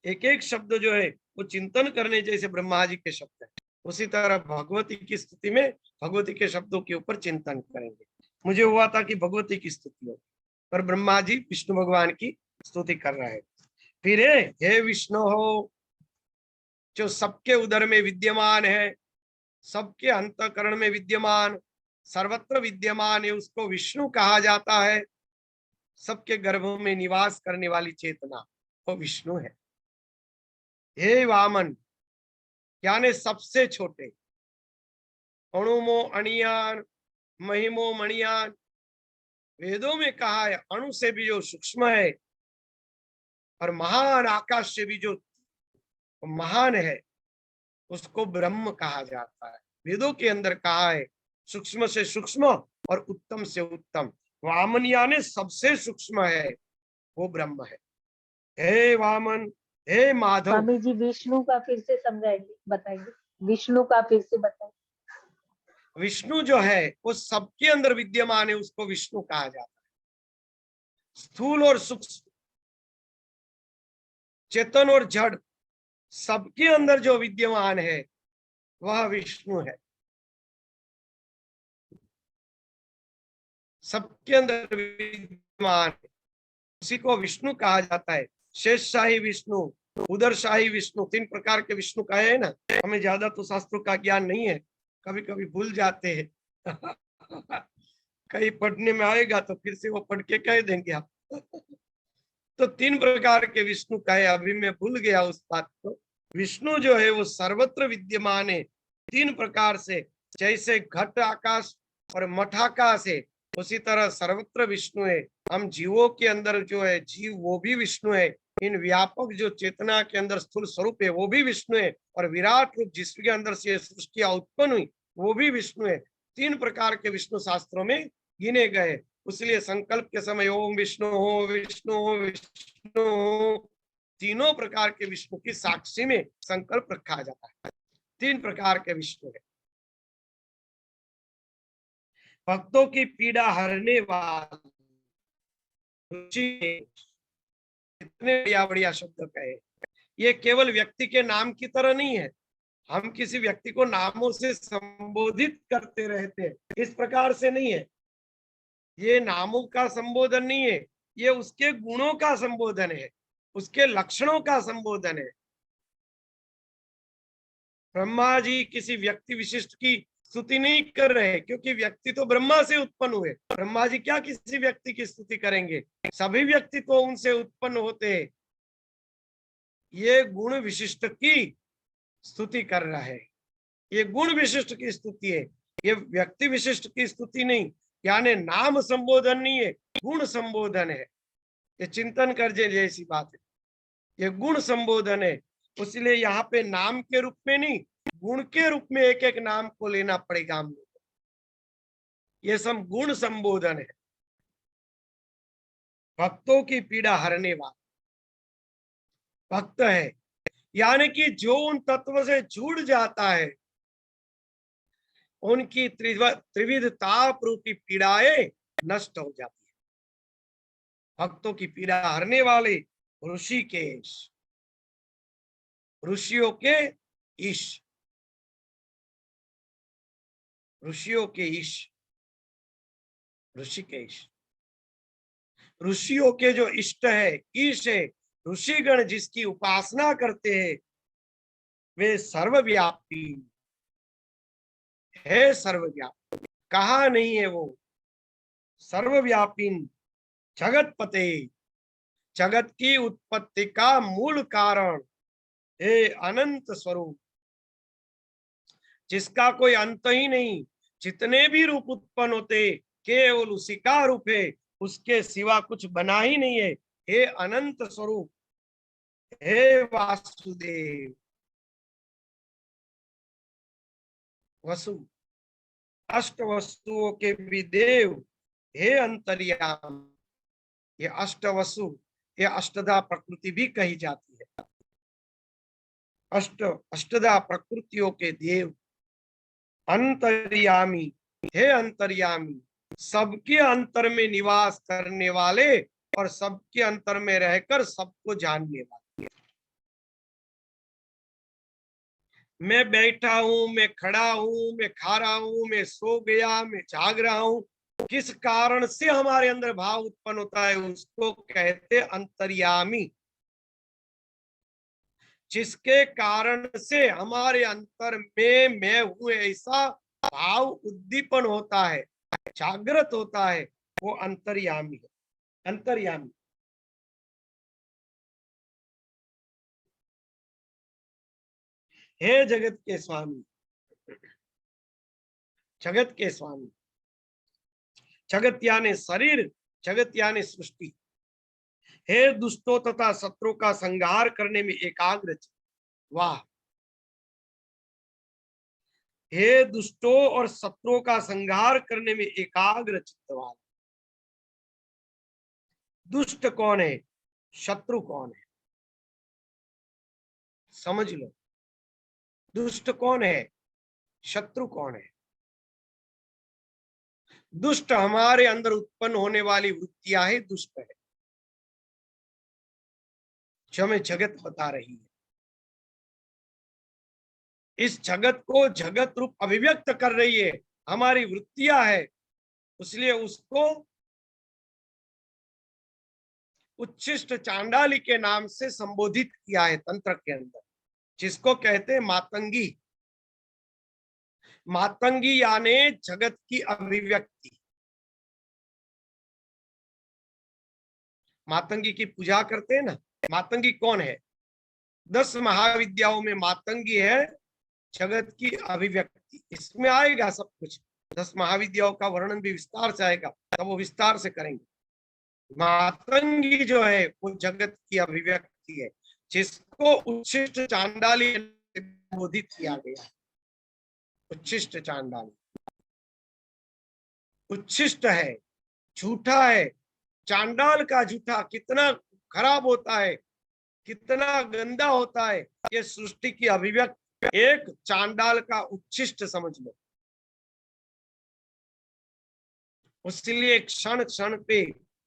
A: है। एक एक शब्द जो है वो चिंतन करने जैसे ब्रह्मा जी के शब्द है, उसी तरह भगवती की स्तुति में भगवती के शब्दों के ऊपर चिंतन करेंगे। मुझे हुआ था कि भगवती की स्तुति हो, पर ब्रह्मा जी विष्णु भगवान की स्तुति कर रहे हैं। फिर हे विष्णु हो, जो सबके उदर में विद्यमान है, सबके अंतःकरण में विद्यमान, सर्वत्र विद्यमान है, उसको विष्णु कहा जाता है। सबके गर्भों में निवास करने वाली चेतना वो विष्णु है। हे वामन, यानी सबसे छोटे, अणुमो अणियान महिमो मणियान, वेदों में कहा है अणु से भी जो सूक्ष्म है और महान आकाश से भी जो महान है, उसको ब्रह्म कहा जाता है। वेदों के अंदर कहा है सूक्ष्म से सूक्ष्म और उत्तम से उत्तम। वामन यानी सबसे सूक्ष्म है, वो ब्रह्म है। हे वामन, हे माधव।
C: स्वामी जी विष्णु का फिर से समझाएंगे, बताएंगे, विष्णु का फिर से बताएंगे।
A: विष्णु जो है वो सबके अंदर विद्यमान है, उसको विष्णु कहा जाता है। स्थूल और सूक्ष्म, चेतन और जड़, सबके अंदर जो विद्यमान है वह विष्णु है। सबके अंदर विद्यमान है, उसी को विष्णु कहा जाता है। शेषशाही विष्णु, उदरशाही विष्णु, 3 प्रकार के विष्णु कहे हैं ना। हमें ज्यादा तो शास्त्रों का ज्ञान नहीं है, कभी कभी भूल जाते हैं। कहीं पढ़ने में आएगा तो फिर से वो पढ़ के कह देंगे आप। तो 3 प्रकार के विष्णु कहे, अभी मैं भूल गया उस बात को। विष्णु जो है वो सर्वत्र विद्यमान है 3 प्रकार से, जैसे घट आकाश और मठाकाश है, उसी तरह सर्वत्र विष्णु है। हम जीवों के अंदर जो है जीव, वो भी विष्णु है। इन व्यापक जो चेतना के अंदर स्थूल स्वरूप है वो भी विष्णु है, और विराट रूप जिसके अंदर से सृष्टि उत्पन्न हुई वो भी विष्णु है। 3 प्रकार के विष्णु शास्त्रों में गिने गए। इसलिए संकल्प के समय ओम विष्णु हो, विष्णु हो, विष्णु हो, तीनों प्रकार के विष्णु की साक्षी में संकल्प रखा जाता है। 3 प्रकार के विष्णु है। भक्तों की पीड़ा हरने वाले, इतने बढ़िया बढ़िया शब्द कहे। ये केवल व्यक्ति के नाम की तरह नहीं है, हम किसी व्यक्ति को नामों से संबोधित करते रहते हैं, इस प्रकार से नहीं है। ये नामों का संबोधन नहीं है, ये उसके गुणों का संबोधन है, उसके लक्षणों का संबोधन है। ब्रह्मा जी किसी व्यक्ति विशिष्ट की स्तुति नहीं कर रहे, क्योंकि व्यक्ति तो ब्रह्मा से उत्पन्न हुए। ब्रह्मा जी क्या किसी व्यक्ति की स्तुति करेंगे? सभी व्यक्ति तो उनसे उत्पन्न होते हैं। ये गुण विशिष्ट की स्तुति कर रहा है, ये गुण विशिष्ट की स्तुति है, ये व्यक्ति विशिष्ट की स्तुति नहीं। यानी नाम संबोधन नहीं है, गुण संबोधन है। ये चिंतन कर जैसी बात है, ये गुण संबोधन है। इसलिए यहाँ पे नाम के रूप में नहीं, गुण के रूप में एक एक नाम को लेना पड़ेगा हम लोग। ये सब गुण संबोधन है। भक्तों की पीड़ा हरने वाला भक्त है, यानी कि जो उन तत्व से जुड़ जाता है, उनकी त्रिविध ताप रूपी पीड़ाएं नष्ट हो जाती है। भक्तों की पीड़ा हरने वाले ऋषिकेश, ऋषियों के ईश, ऋषियों के ईश, ऋषिकेश, ऋषियों के जो इष्ट है, ईश है। ऋषिगण जिसकी उपासना करते हैं वे सर्वव्यापी है सर्वव्यापी। कहा नहीं है वो सर्वव्यापी जगत पते, जगत की उत्पत्ति का मूल कारण, हे अनंत स्वरूप, जिसका कोई अंत ही नहीं। जितने भी रूप उत्पन्न होते केवल उसी का रूप है, उसके सिवा कुछ बना ही नहीं है। हे अनंत स्वरूप, हे वासुदेव, वसु, अष्ट वस्तुओं के भी देव, हे अंतर्याम। ये अष्ट वसु, ये अष्टधा प्रकृति भी कही जाती है। अष्टधा प्रकृतियों के देव, अंतर्यामी, हे अंतर्यामी, सबके अंतर में निवास करने वाले और सबके अंतर में रहकर सबको जानने वाले। मैं बैठा हूं, मैं खड़ा हूं, मैं खा रहा हूं, मैं सो गया, मैं जाग रहा हूं, किस कारण से हमारे अंदर भाव उत्पन्न होता है उसको कहते अंतर्यामी। जिसके कारण से हमारे अंतर में मैं हूं ऐसा भाव उद्दीपन होता है, जागृत होता है, वो अंतर्यामी है। अंतर्यामी। हे जगत के स्वामी, जगत के स्वामी, जगत यानी शरीर, जगत यानी सृष्टि। हे दुष्टों तथा शत्रु का संहार करने में एकाग्र चित्त। वाह। हे दुष्टों और शत्रुओं का संहार करने में एकाग्र चित्त वाला। दुष्ट कौन है, शत्रु कौन है, समझ लो। दुष्ट कौन है, शत्रु कौन है। दुष्ट हमारे अंदर उत्पन्न होने वाली वृत्तियां ही दुष्ट है, जो हमें जगत बता रही है। इस जगत को जगत रूप अभिव्यक्त कर रही है हमारी वृत्तियां है, इसलिए उसको उच्छिष्ट चांडाली के नाम से संबोधित किया है तंत्र के अंदर, जिसको कहते हैं मातंगी। मातंगी यानी जगत की अभिव्यक्ति। मातंगी की पूजा करते हैं ना। मातंगी कौन है, 10 महाविद्याओं में मातंगी है जगत की अभिव्यक्ति। इसमें आएगा सब कुछ, 10 महाविद्याओं का वर्णन भी विस्तार से आएगा, तब वो विस्तार से करेंगे। मातंगी जो है वो जगत की अभिव्यक्ति है, जिसको उच्छिष्ट चांडाली संबोधित किया गया। उच्छिष्ट चांडाली उच्छिष्ट है, झूठा है। चांडाल का झूठा कितना खराब होता है, कितना गंदा होता है, ये सृष्टि की अभिव्यक्ति एक चांडाल का उच्छिष्ट समझ लो। इसलिए क्षण क्षण पे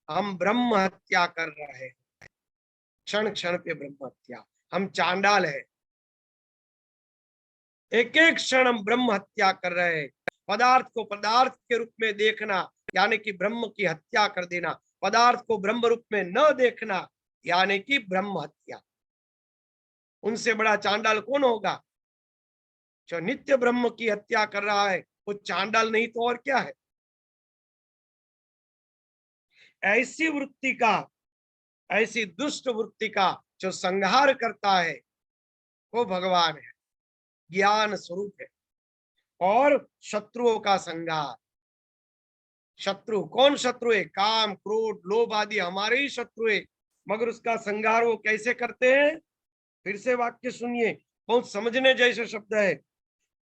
A: हम ब्रह्म हत्या कर रहे हैं, क्षण क्षण पे ब्रह्म हत्या। हम चांडाल है, एक एक क्षण हम ब्रह्म हत्या कर रहे हैं। पदार्थ को पदार्थ के रूप में देखना यानी कि ब्रह्म की हत्या कर देना, पदार्थ को ब्रह्म रूप में न देखना यानी कि ब्रह्म हत्या। उनसे बड़ा चांडाल कौन होगा, जो नित्य ब्रह्म की हत्या कर रहा है वो चांडाल नहीं तो और क्या है। ऐसी वृत्ति का, ऐसी दुष्ट वृत्ति का जो संहार करता है वो भगवान है, ज्ञान स्वरूप है। और शत्रुओं का संहार, शत्रु कौन शत्रु है, काम क्रोध लोभ आदि हमारे ही शत्रु है, मगर उसका संहार वो कैसे करते हैं। फिर से वाक्य सुनिए, बहुत समझने जैसे शब्द है।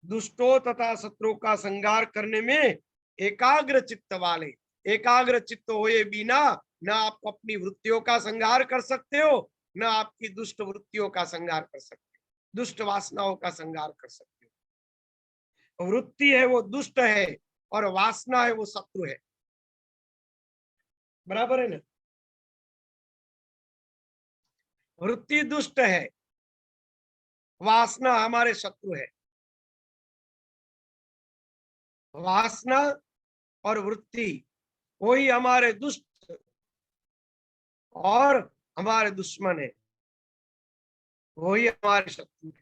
A: दुष्टों तथा शत्रुओं का संहार करने में एकाग्र चित्त वाले। एकाग्र चित्त हुए बिना न आप अपनी वृत्तियों का संहार कर सकते हो, न आपकी दुष्ट वृत्तियों का संहार कर सकते हो, दुष्ट वासनाओं का संहार कर सकते हो। वृत्ति है वो दुष्ट है और वासना है वो शत्रु है, बराबर है ना। वृत्ति दुष्ट है, वासना हमारे शत्रु है। वासना और वृत्ति वही हमारे दुष्ट और हमारे दुश्मन है, वही हमारे शत्रु है।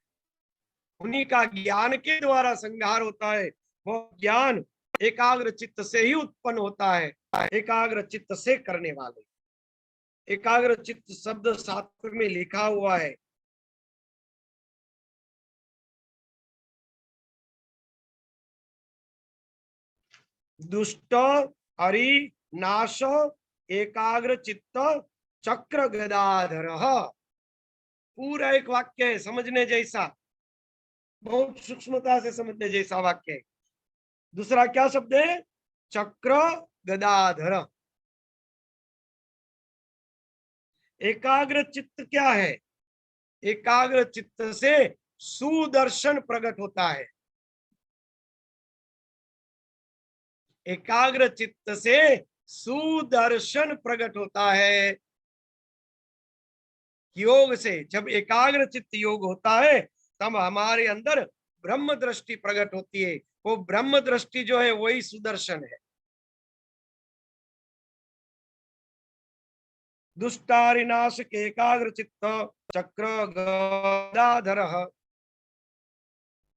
A: उन्हीं का ज्ञान के द्वारा संहार होता है, वो ज्ञान एकाग्र चित्त से ही उत्पन्न होता है, एकाग्र चित्त से करने वाले। एकाग्र चित्त शब्द शास्त्र में लिखा हुआ है। दुष्ट हरि नाश एकाग्र चित्त चक्र गदाधर, पूरा एक वाक्य है, समझने जैसा, बहुत सूक्ष्मता से समझने जैसा वाक्य है। दूसरा क्या शब्द है? चक्र गदाधर। एकाग्र चित्त क्या है? एकाग्र चित्त से सुदर्शन प्रकट होता है। एकाग्र चित्त से सुदर्शन प्रकट होता है। योग से जब एकाग्र चित्त योग होता है तब हमारे अंदर ब्रह्म दृष्टि प्रकट होती है। वो ब्रह्म दृष्टि जो है वही सुदर्शन है। दुष्टारिनाश के एकाग्र चित्त चक्र गदाधर,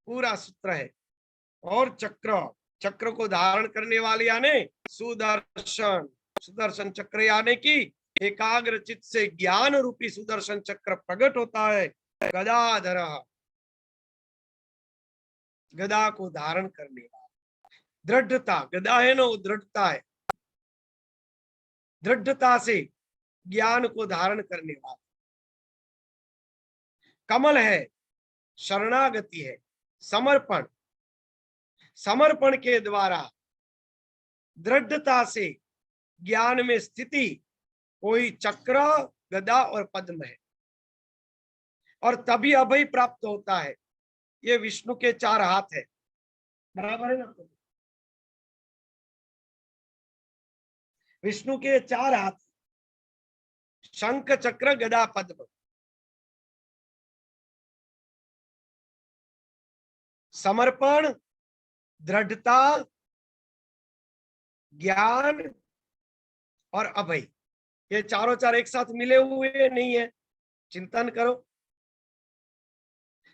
A: पूरा सूत्र है। और चक्र, चक्र को धारण करने वाले यानी सुदर्शन, सुदर्शन चक्र यानी कि एकाग्र चित्त से ज्ञान रूपी सुदर्शन चक्र प्रकट होता है। गदाधर, गदा को धारण करने वाला। दृढ़ता, गदा है ना, वो दृढ़ता है, दृढ़ता से ज्ञान को धारण करने वाला। कमल है, शरणागति है, समर्पण, समर्पण के द्वारा दृढ़ता से ज्ञान में स्थिति, कोई चक्र गदा और पद्म है। और तभी अभय प्राप्त होता है। ये विष्णु के 4 हाथ है, बराबर है ना? विष्णु के 4 हाथ, शंख चक्र गदा पद्म। समर्पण, दृढ़ता, ज्ञान और अभय, ये चारों चार एक साथ मिले हुए नहीं है। चिंतन करो।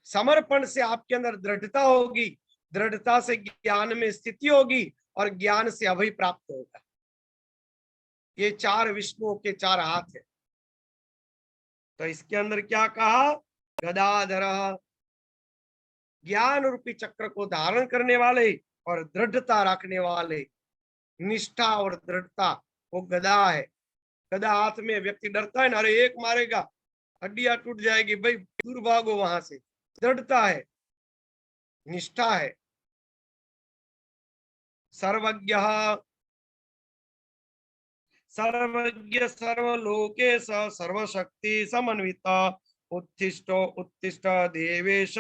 A: समर्पण से आपके अंदर दृढ़ता होगी, दृढ़ता से ज्ञान में स्थिति होगी और ज्ञान से अभय प्राप्त होगा। ये 4 विष्णुओं के 4 हाथ है। तो इसके अंदर क्या कहा? गदाधर, ज्ञान रूपी चक्र को धारण करने वाले और दृढ़ता रखने वाले। निष्ठा और दृढ़ता, वो गदा है। गदा हाथ में व्यक्ति डरता है ना, अरे एक मारेगा हड्डियां टूट जाएगी, भाई दूर भागो वहां से। दृढ़ता है, निष्ठा है। सर्वज्ञ, सर्वज्ञ सर्वलोकेश सर्वशक्ति समन्वित उत्तिष्ठ उत्तिष्ठ देवेश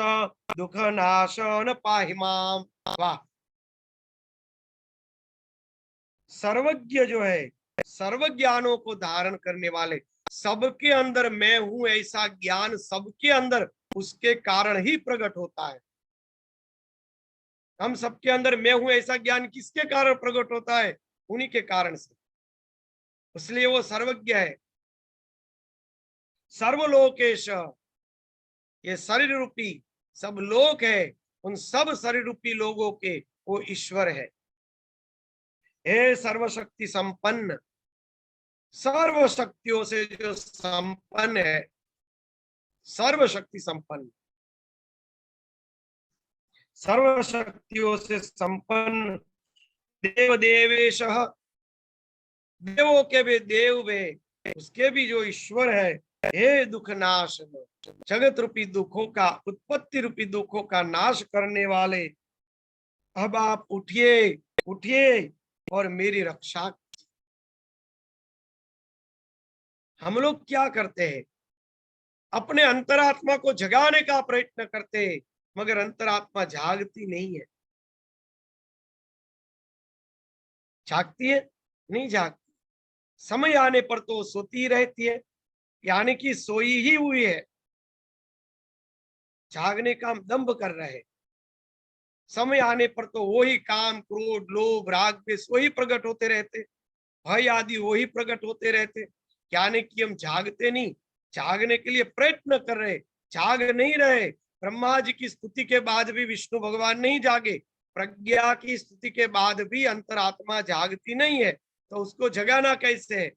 A: दुख नाशन पाहि माम। वाह! सर्वज्ञ जो है, सर्व ज्ञानों को धारण करने वाले, सबके अंदर मैं हूं ऐसा ज्ञान सबके अंदर उसके कारण ही प्रकट होता है। हम सबके अंदर मैं हूं ऐसा ज्ञान किसके कारण प्रकट होता है? उन्हीं के कारण से। इसलिए वो सर्वज्ञ है। सर्वलोकेश, ये शरीर रूपी सब लोक है, उन सब शरीर रूपी लोगों के वो ईश्वर है। हे सर्वशक्ति संपन्न, सर्व शक्तियों से जो संपन्न है, सर्वशक्ति संपन्न, सर्व शक्तियों से संपन्न, देव देवेश, देवों के भी देव वे, उसके भी जो ईश्वर है। हे दुख नाश, जगत रूपी दुखों का, उत्पत्ति रूपी दुखों का नाश करने वाले, अब आप उठिए, उठिए और मेरी रक्षा। हम लोग क्या करते हैं? अपने अंतरात्मा को जगाने का प्रयत्न करते हैं, मगर अंतरात्मा जागती नहीं है। जागती है? नहीं जागती। समय आने पर तो सोती रहती है, यानी कि सोई ही हुई है। जागने का हम दंभ कर रहे हैं। समय आने पर तो वही काम, क्रोध, लोभ, राग, द्वेष वही प्रकट होते रहते, भय आदि वही प्रकट होते रहते, यानी कि हम जागते नहीं। जागने के लिए प्रयत्न कर रहे, जाग नहीं रहे। ब्रह्मा जी की स्तुति के बाद भी विष्णु भगवान नहीं जागे, प्रज्ञा की स्थिति के बाद भी अंतरात्मा जागती नहीं है, तो उसको जगाना कैसे है?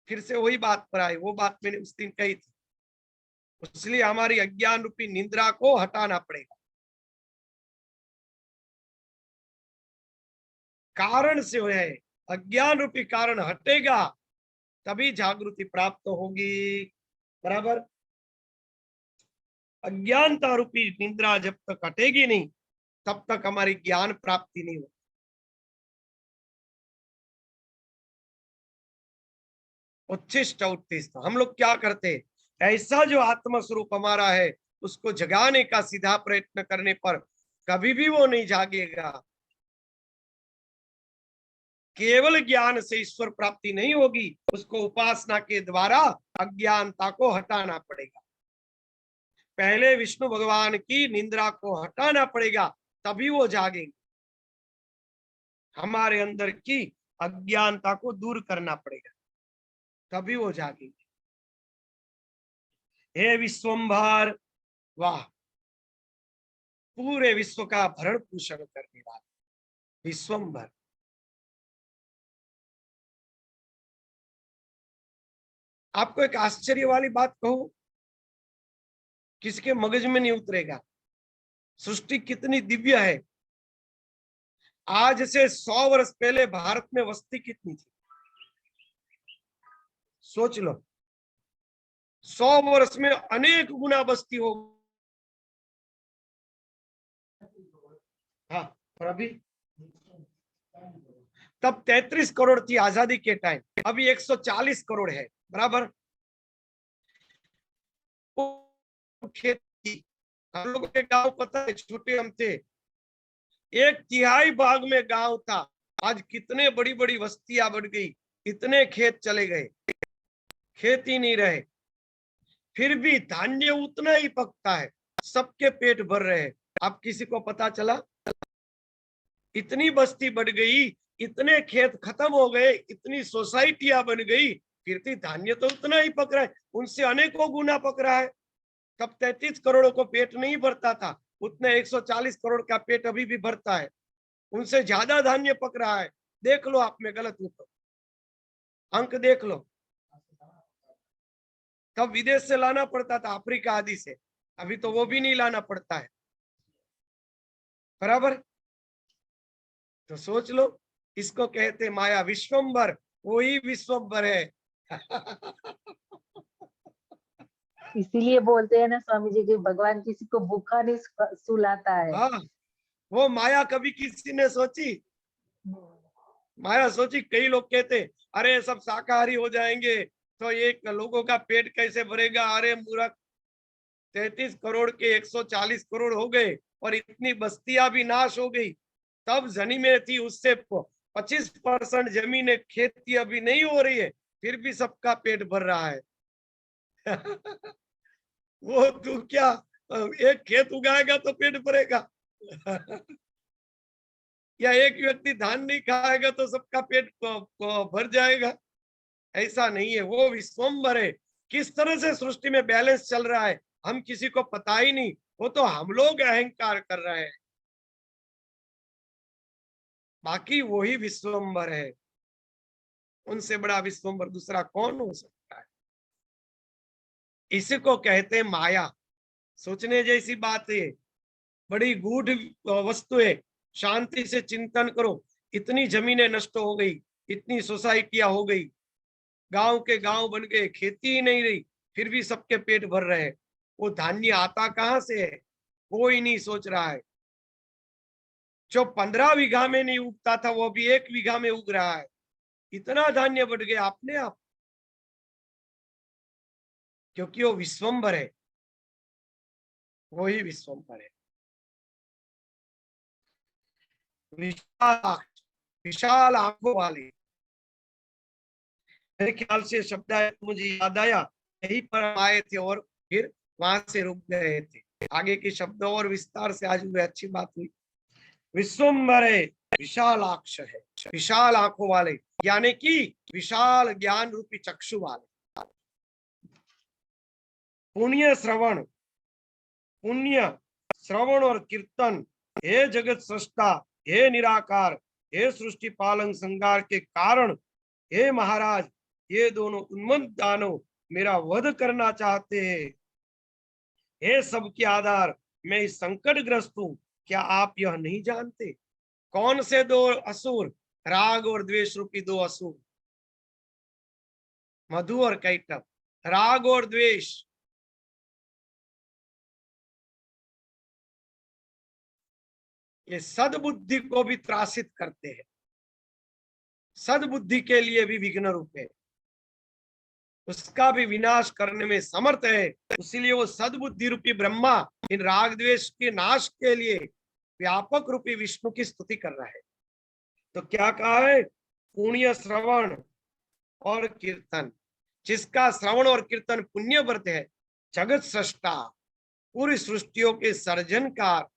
A: फिर से वही बात पर आई, वो बात मैंने उस दिन कही थी। इसलिए हमारी अज्ञान रूपी निद्रा को हटाना पड़ेगा। कारण से है, अज्ञान रूपी कारण हटेगा तभी जागृति प्राप्त होगी। बराबर? अज्ञानता रूपी निद्रा जब तक हटेगी नहीं, तब तक हमारी ज्ञान प्राप्ति नहीं होगी। उच्छिष्ट उत्तिष्ठ, हम लोग क्या करते, ऐसा जो आत्म स्वरूप हमारा है उसको जगाने का सीधा प्रयत्न करने पर कभी भी वो नहीं जागेगा। केवल ज्ञान से ईश्वर प्राप्ति नहीं होगी, उसको उपासना के द्वारा अज्ञानता को हटाना पड़ेगा। पहले विष्णु भगवान की निंद्रा को हटाना पड़ेगा, तभी वो जागेंगे। हमारे अंदर की अज्ञानता को दूर करना पड़ेगा, तभी वो जागेंगे। हे विश्वंभर, वाह, पूरे विश्व का भरण पोषण करने वाला विश्वंभर। आपको एक आश्चर्य वाली बात कहूं, किसके मगज में नहीं उतरेगा, सृष्टि कितनी दिव्य है। आज से 100 वर्ष पहले भारत में वस्ती कितनी थी? सोच लो, 100 वर्ष में अनेक गुना बस्ती हो। हाँ, और अभी तब 33 करोड़ थी आजादी के टाइम, अभी 140 करोड़ है। बराबर? खेती, हम लोगों के गांव, पता है, छोटे हम थे, 1/3 भाग में गांव था। आज कितने बड़ी बड़ी बस्तियां बढ़ गई, इतने खेत चले गए, खेती नहीं रहे, फिर भी धान्य उतना ही पकता है, सबके पेट भर रहे हैं। अब किसी को पता चला? इतनी बस्ती बढ़ गई, इतने खेत खत्म हो गए, इतनी सोसाइटियां बन गई, फिर भी धान्य तो उतना ही पक रहा है, उनसे अनेकों गुना पक रहा है। तब 33 करोड़ को पेट नहीं भरता था, उतने 140 करोड़ का पेट अभी भी भरता है, उनसे ज्यादा धान्य पक रहा है। देख लो, आप में गलत हो तो अंक देख लो। तब विदेश से लाना पड़ता था, अफ्रीका आदि से, अभी तो वो भी नहीं लाना पड़ता है। बराबर? तो सोच लो, इसको कहते माया विश्वंभर, वही विश्वंभर है।
C: इसीलिए बोलते हैं ना स्वामी जी कि भगवान किसी को भूखा नहीं सुलाता है।
A: हाँ, वो माया कभी किसी ने सोची? माया सोची? कई लोग कहते अरे सब शाकाहारी हो जाएंगे तो एक लोगों का पेट कैसे भरेगा। अरे मूर्ख, 33 करोड़ के 140 करोड़ हो गए और इतनी बस्तियां भी नाश हो गई। तब जमीनें थी, उससे 25% जमीनें खेती अभी नहीं हो रही है, फिर भी सबका पेट भर रहा है। वो तू क्या, एक खेत उगाएगा तो पेट भरेगा? या एक व्यक्ति धान नहीं खाएगा तो सबका पेट भर जाएगा? ऐसा नहीं है, वो विश्वंभर है। किस तरह से सृष्टि में बैलेंस चल रहा है हम किसी को पता ही नहीं, वो तो हम लोग अहंकार कर रहे हैं, बाकी वही विश्वंभर है। उनसे बड़ा विश्वंभर दूसरा कौन हो सकता है? इसी को कहते हैं माया। सोचने जैसी बात है, बड़ी गूढ़ वस्तु है। शांति से चिंतन करो, इतनी जमीनें नष्ट हो गई, इतनी सोसाइटियां हो गई, गांव के गांव बन गए, खेती ही नहीं रही, फिर भी सबके पेट भर रहे हैं। वो धान्य आता कहां से है? कोई नहीं सोच रहा है। जो 15 बीघा में नहीं उगता था वो भी 1 बीघा में उग रहा है। इतना धान्य बढ़ गया अपने आप, क्योंकि वो विश्वंभर है, वही विश्वंभर है। विशाल, विशाल आंखों वाले, मेरे ख्याल से शब्द आया तो मुझे याद आया, यहीं पर आए थे और फिर वहां से रुक गए थे। आगे के शब्द और विस्तार से आज हुए, अच्छी बात हुई। विश्वंभर है, विशालाक्ष है, विशाल आंखों वाले, यानी कि विशाल ज्ञान रूपी चक्षु वाले। पुण्य श्रवण, पुण्य श्रवण और कीर्तन हे जगत सृष्टा, हे निराकार, हे सृष्टि पालन संहार के कारण, हे महाराज, ये दोनों उन्मत्त दानव मेरा वध करना चाहते हैं। हे सबके आधार, मैं इस संकटग्रस्त हूं, क्या आप यह नहीं जानते? कौन से दो असुर? राग और द्वेष रूपी दो असुर, मधु और कैटभ। राग और द्वेष, ये सद्बुद्धि को भी त्रासित करते हैं, सद्बुद्धि के लिए भी विघ्न रूप है, उसका भी विनाश करने में समर्थ है। इसीलिए वो सद्बुद्धि रूपी ब्रह्मा इन राग द्वेष के नाश के लिए व्यापक रूपी विष्णु की स्तुति कर रहा है। तो क्या कहा है? पुण्य श्रवण और कीर्तन, जिसका श्रवण और कीर्तन पुण्य व्रत है, जगत सृष्टा, पूरी सृष्टियों के सर्जनकार,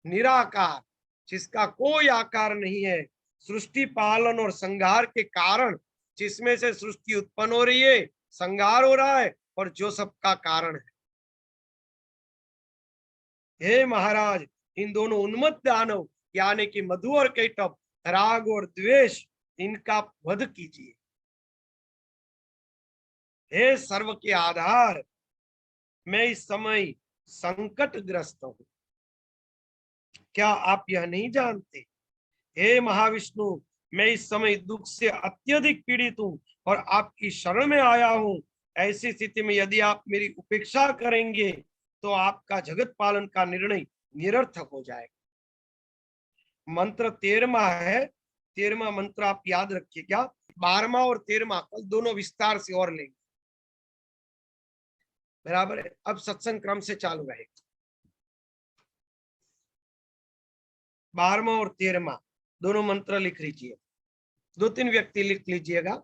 A: निराकार, जिसका कोई आकार नहीं है, सृष्टि पालन और संहार के कारण, जिसमें से सृष्टि उत्पन्न हो रही है, संहार हो रहा है, और जो सबका कारण है। हे महाराज, इन दोनों उन्मत्त दानव यानी कि मधु और कैटभ, राग और द्वेष, इनका वध कीजिए। हे सर्व के आधार, मैं इस समय संकटग्रस्त हूं, क्या आप यह नहीं जानते? हे महाविष्णु, मैं इस समय दुख से अत्यधिक पीड़ित हूं और आपकी शरण में आया हूं। ऐसी स्थिति में यदि आप मेरी उपेक्षा करेंगे तो आपका जगत पालन का निर्णय निरर्थक हो जाएगा। मंत्र 13वां है। 13वां मंत्र आप याद रखिएगा। 12वां और 13वां कल दोनों विस्तार से और लेंगे, बराबर है। अब सत्संग क्रम से चालू रहेगा। 12वां और 13वां दोनों मंत्र लिख लीजिए, 2-3 व्यक्ति लिख लीजिएगा,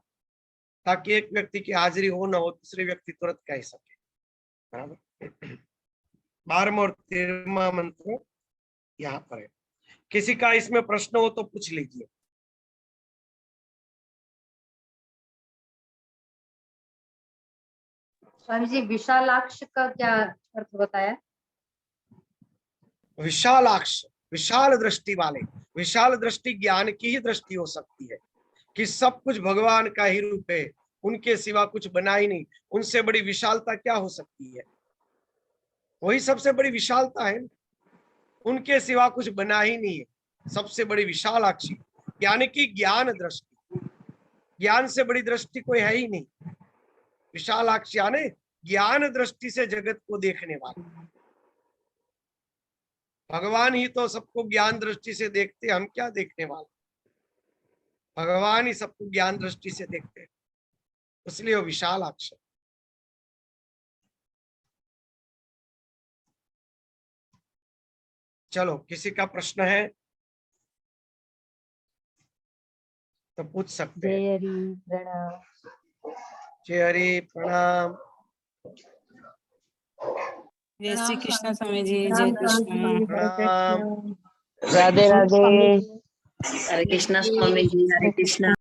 A: ताकि एक व्यक्ति की हाजिरी हो ना हो, दूसरे व्यक्ति तुरंत कह सके, बराबर। 12वां और 13वां मंत्र यहाँ पर है। किसी का इसमें प्रश्न हो तो पूछ लीजिए।
B: स्वामी जी, विशालाक्ष का क्या अर्थ बताया?
A: विशालाक्ष, विशाल दृष्टि वाले। विशाल दृष्टि ज्ञान की ही दृष्टि हो सकती है कि सब कुछ भगवान का ही रूप है, उनके सिवा कुछ बना ही नहीं। उनसे बड़ी विशालता क्या हो सकती है? वही सबसे बड़ी विशालता है, उनके सिवा कुछ बना ही नहीं है। सबसे बड़ी विशालाक्षी यानी कि ज्ञान दृष्टि, ज्ञान से बड़ी दृष्टि कोई है ही नहीं। विशालाक्षी यानी ज्ञान दृष्टि से जगत को देखने वाला। भगवान ही तो सबको ज्ञान दृष्टि से देखते, हम क्या देखने वाले? भगवान ही सबको ज्ञान दृष्टि से देखते हैं, इसलिए वो विशालाक्ष। चलो, किसी का प्रश्न है तो पूछ सकते हैं।
C: जय हरि प्रणाम।
A: जय हरि प्रणाम।
D: जय श्री कृष्ण स्वामी जी। जय कृष्ण।
A: प्रणाम।
C: राधे राधे।
E: हरे कृष्णा स्वामी जी, हरे कृष्णा।